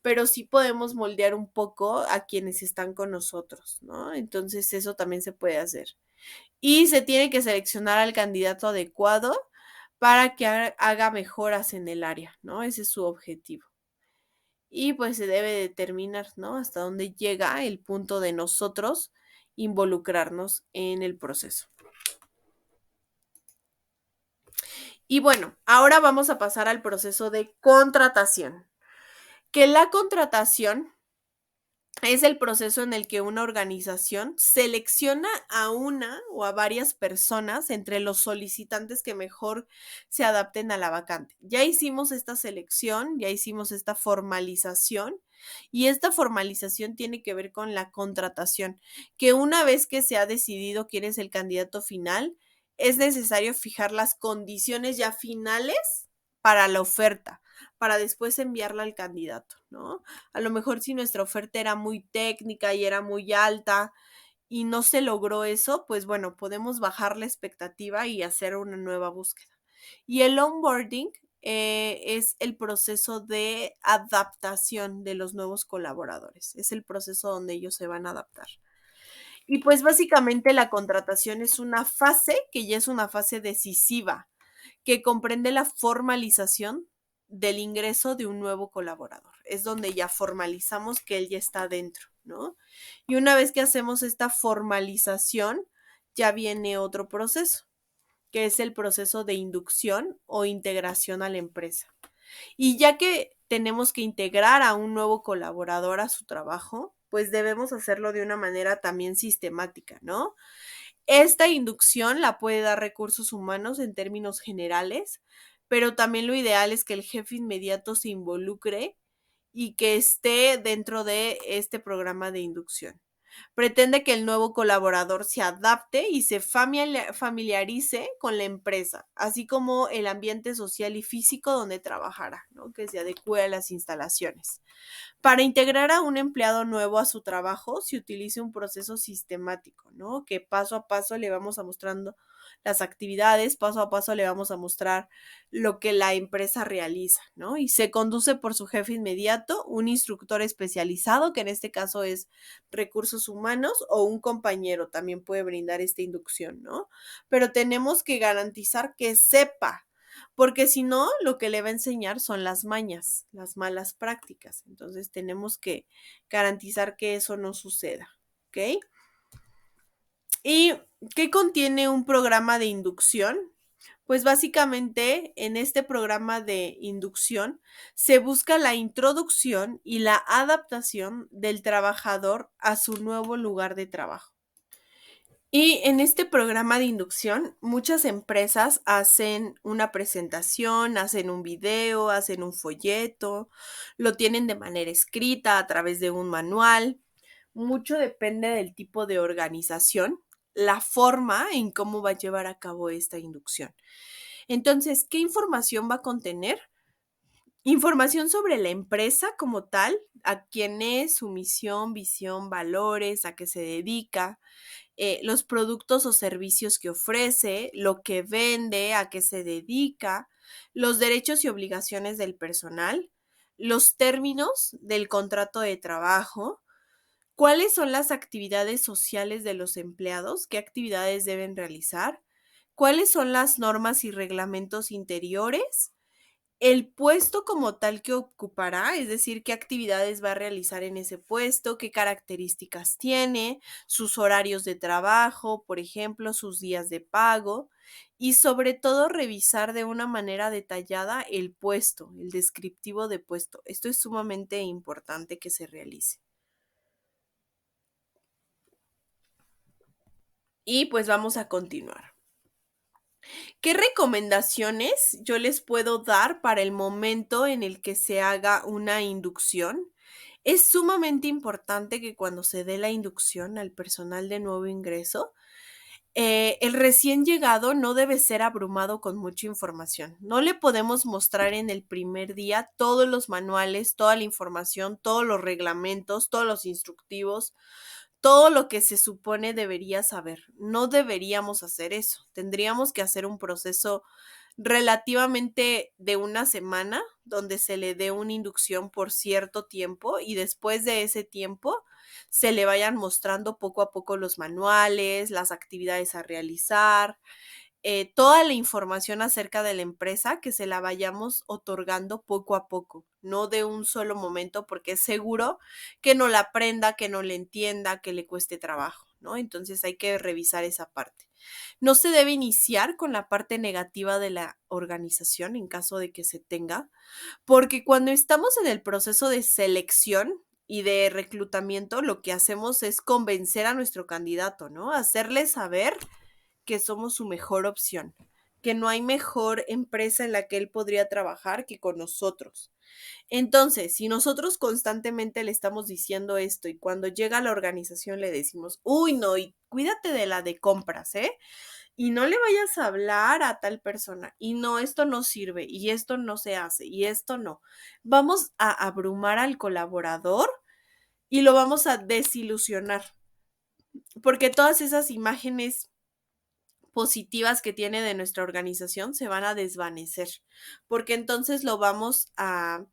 pero sí podemos moldear un poco a quienes están con nosotros, ¿no? Entonces eso también se puede hacer. Y se tiene que seleccionar al candidato adecuado para que haga mejoras en el área, ¿no? Ese es su objetivo. Y pues se debe determinar, ¿no?, hasta dónde llega el punto de nosotros involucrarnos en el proceso. Y bueno, ahora vamos a pasar al proceso de contratación, que la contratación es el proceso en el que una organización selecciona a una o a varias personas entre los solicitantes que mejor se adapten a la vacante. Ya hicimos esta selección, ya hicimos esta formalización, y esta formalización tiene que ver con la contratación, que una vez que se ha decidido quién es el candidato final, es necesario fijar las condiciones ya finales para la oferta, para después enviarla al candidato, ¿no? A lo mejor si nuestra oferta era muy técnica y era muy alta y no se logró eso, pues bueno, podemos bajar la expectativa y hacer una nueva búsqueda. Y el onboarding es el proceso de adaptación de los nuevos colaboradores. Es el proceso donde ellos se van a adaptar. Y pues básicamente la contratación es una fase que ya es una fase decisiva, que comprende la formalización del ingreso de un nuevo colaborador. Es donde ya formalizamos que él ya está dentro, ¿no? Y una vez que hacemos esta formalización, ya viene otro proceso, que es el proceso de inducción o integración a la empresa. Y ya que tenemos que integrar a un nuevo colaborador a su trabajo, pues debemos hacerlo de una manera también sistemática, ¿no? Esta inducción la puede dar recursos humanos en términos generales, pero también lo ideal es que el jefe inmediato se involucre y que esté dentro de este programa de inducción. Pretende que el nuevo colaborador se adapte y se familiarice con la empresa, así como el ambiente social y físico donde trabajará, ¿no? Que se adecue a las instalaciones. Para integrar a un empleado nuevo a su trabajo, se utiliza un proceso sistemático, ¿no? Que paso a paso le vamos a mostrando las actividades, paso a paso le vamos a mostrar lo que la empresa realiza, ¿no? Y se conduce por su jefe inmediato, un instructor especializado, que en este caso es recursos humanos, o un compañero también puede brindar esta inducción, ¿no? Pero tenemos que garantizar que sepa, porque si no, lo que le va a enseñar son las mañas, las malas prácticas. Entonces tenemos que garantizar que eso no suceda, ¿ok? ¿Y qué contiene un programa de inducción? Pues básicamente en este programa de inducción se busca la introducción y la adaptación del trabajador a su nuevo lugar de trabajo. Y en este programa de inducción, muchas empresas hacen una presentación, hacen un video, hacen un folleto, lo tienen de manera escrita a través de un manual. Mucho depende del tipo de organización, la forma en cómo va a llevar a cabo esta inducción. Entonces, ¿qué información va a contener? Información sobre la empresa como tal, a quién es, su misión, visión, valores, a qué se dedica, los productos o servicios que ofrece, lo que vende, a qué se dedica, los derechos y obligaciones del personal, los términos del contrato de trabajo, cuáles son las actividades sociales de los empleados, qué actividades deben realizar, cuáles son las normas y reglamentos interiores, el puesto como tal que ocupará, es decir, qué actividades va a realizar en ese puesto, qué características tiene, sus horarios de trabajo, por ejemplo, sus días de pago y sobre todo revisar de una manera detallada el puesto, el descriptivo de puesto. Esto es sumamente importante que se realice. Y pues vamos a continuar. ¿Qué recomendaciones yo les puedo dar para el momento en el que se haga una inducción? Es sumamente importante que cuando se dé la inducción al personal de nuevo ingreso, el recién llegado no debe ser abrumado con mucha información. No le podemos mostrar en el primer día todos los manuales, toda la información, todos los reglamentos, todos los instructivos, todo lo que se supone debería saber. No deberíamos hacer eso. Tendríamos que hacer un proceso relativamente de una semana donde se le dé una inducción por cierto tiempo y después de ese tiempo se le vayan mostrando poco a poco los manuales, las actividades a realizar, toda la información acerca de la empresa que se la vayamos otorgando poco a poco, no de un solo momento, porque es seguro que no la aprenda, que no le entienda, que le cueste trabajo, ¿no? Entonces hay que revisar esa parte. No se debe iniciar con la parte negativa de la organización en caso de que se tenga, porque cuando estamos en el proceso de selección y de reclutamiento, lo que hacemos es convencer a nuestro candidato, ¿no? Hacerle saber que somos su mejor opción, que no hay mejor empresa en la que él podría trabajar que con nosotros. Entonces, si nosotros constantemente le estamos diciendo esto y cuando llega a la organización le decimos, uy, no, y cuídate de la de compras, ¿eh? y no le vayas a hablar a tal persona, y no, esto no sirve, y esto no se hace, y esto no. Vamos a abrumar al colaborador y lo vamos a desilusionar, porque todas esas imágenes positivas que tiene de nuestra organización se van a desvanecer, porque entonces lo vamos a,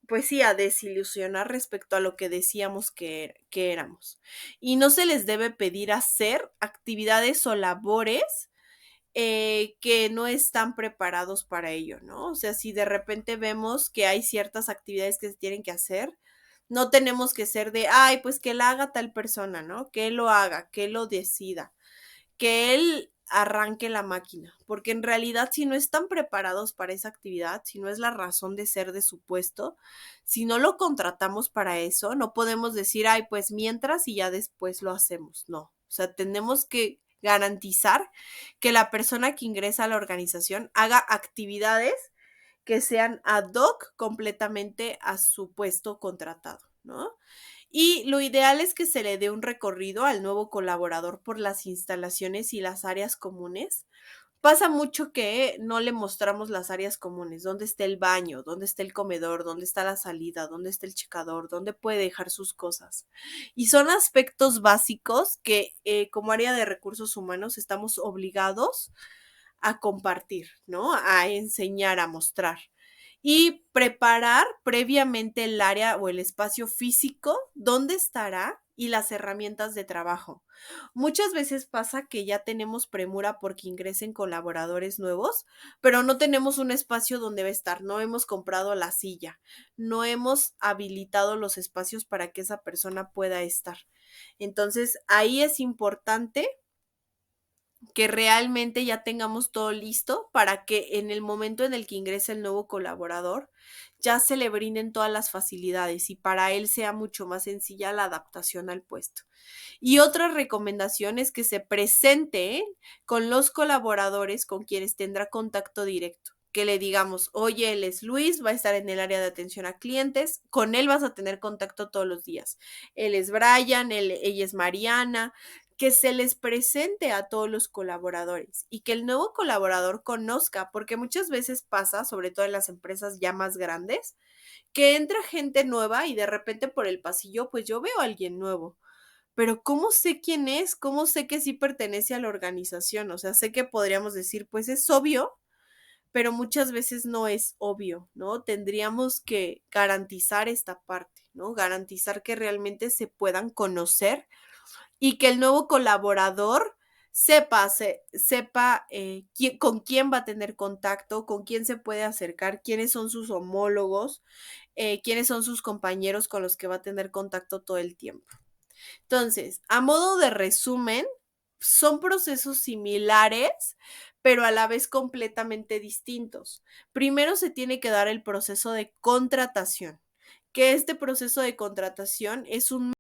pues sí, a desilusionar respecto a lo que decíamos que éramos. Y no se les debe pedir hacer actividades o labores que no están preparados para ello, ¿no? O sea, si de repente vemos que hay ciertas actividades que se tienen que hacer, no tenemos que ser de, ay, pues que la haga tal persona, ¿no? Que él lo haga, que él lo decida, que él arranque la máquina, porque en realidad si no están preparados para esa actividad, si no es la razón de ser de su puesto, si no lo contratamos para eso, no podemos decir, ay, pues mientras y ya después lo hacemos, no, o sea, tenemos que garantizar que la persona que ingresa a la organización haga actividades que sean ad hoc completamente a su puesto contratado, ¿no? Y lo ideal es que se le dé un recorrido al nuevo colaborador por las instalaciones y las áreas comunes. Pasa mucho que no le mostramos las áreas comunes, dónde está el baño, dónde está el comedor, dónde está la salida, dónde está el checador, dónde puede dejar sus cosas. Y son aspectos básicos que como área de recursos humanos estamos obligados a compartir, ¿no? A enseñar, a mostrar y preparar previamente el área o el espacio físico, dónde estará y las herramientas de trabajo. Muchas veces pasa que ya tenemos premura porque ingresen colaboradores nuevos, pero no tenemos un espacio donde va a estar, no hemos comprado la silla, no hemos habilitado los espacios para que esa persona pueda estar. Entonces, ahí es importante que realmente ya tengamos todo listo para que en el momento en el que ingrese el nuevo colaborador ya se le brinden todas las facilidades y para él sea mucho más sencilla la adaptación al puesto. Y otra recomendación es que se presente con los colaboradores con quienes tendrá contacto directo. Que le digamos, oye, él es Luis, va a estar en el área de atención a clientes, con él vas a tener contacto todos los días. Él es Brian, ella es Mariana, que se les presente a todos los colaboradores y que el nuevo colaborador conozca, porque muchas veces pasa, sobre todo en las empresas ya más grandes, que entra gente nueva y de repente por el pasillo, pues yo veo a alguien nuevo. Pero ¿cómo sé quién es? ¿Cómo sé que sí pertenece a la organización? O sea, sé que podríamos decir, pues es obvio, pero muchas veces no es obvio, ¿no? Tendríamos que garantizar esta parte, ¿no? Garantizar que realmente se puedan conocer y que el nuevo colaborador sepa con quién va a tener contacto, con quién se puede acercar, quiénes son sus homólogos, quiénes son sus compañeros con los que va a tener contacto todo el tiempo. Entonces, a modo de resumen, son procesos similares, pero a la vez completamente distintos. Primero se tiene que dar el proceso de contratación, que este proceso de contratación es un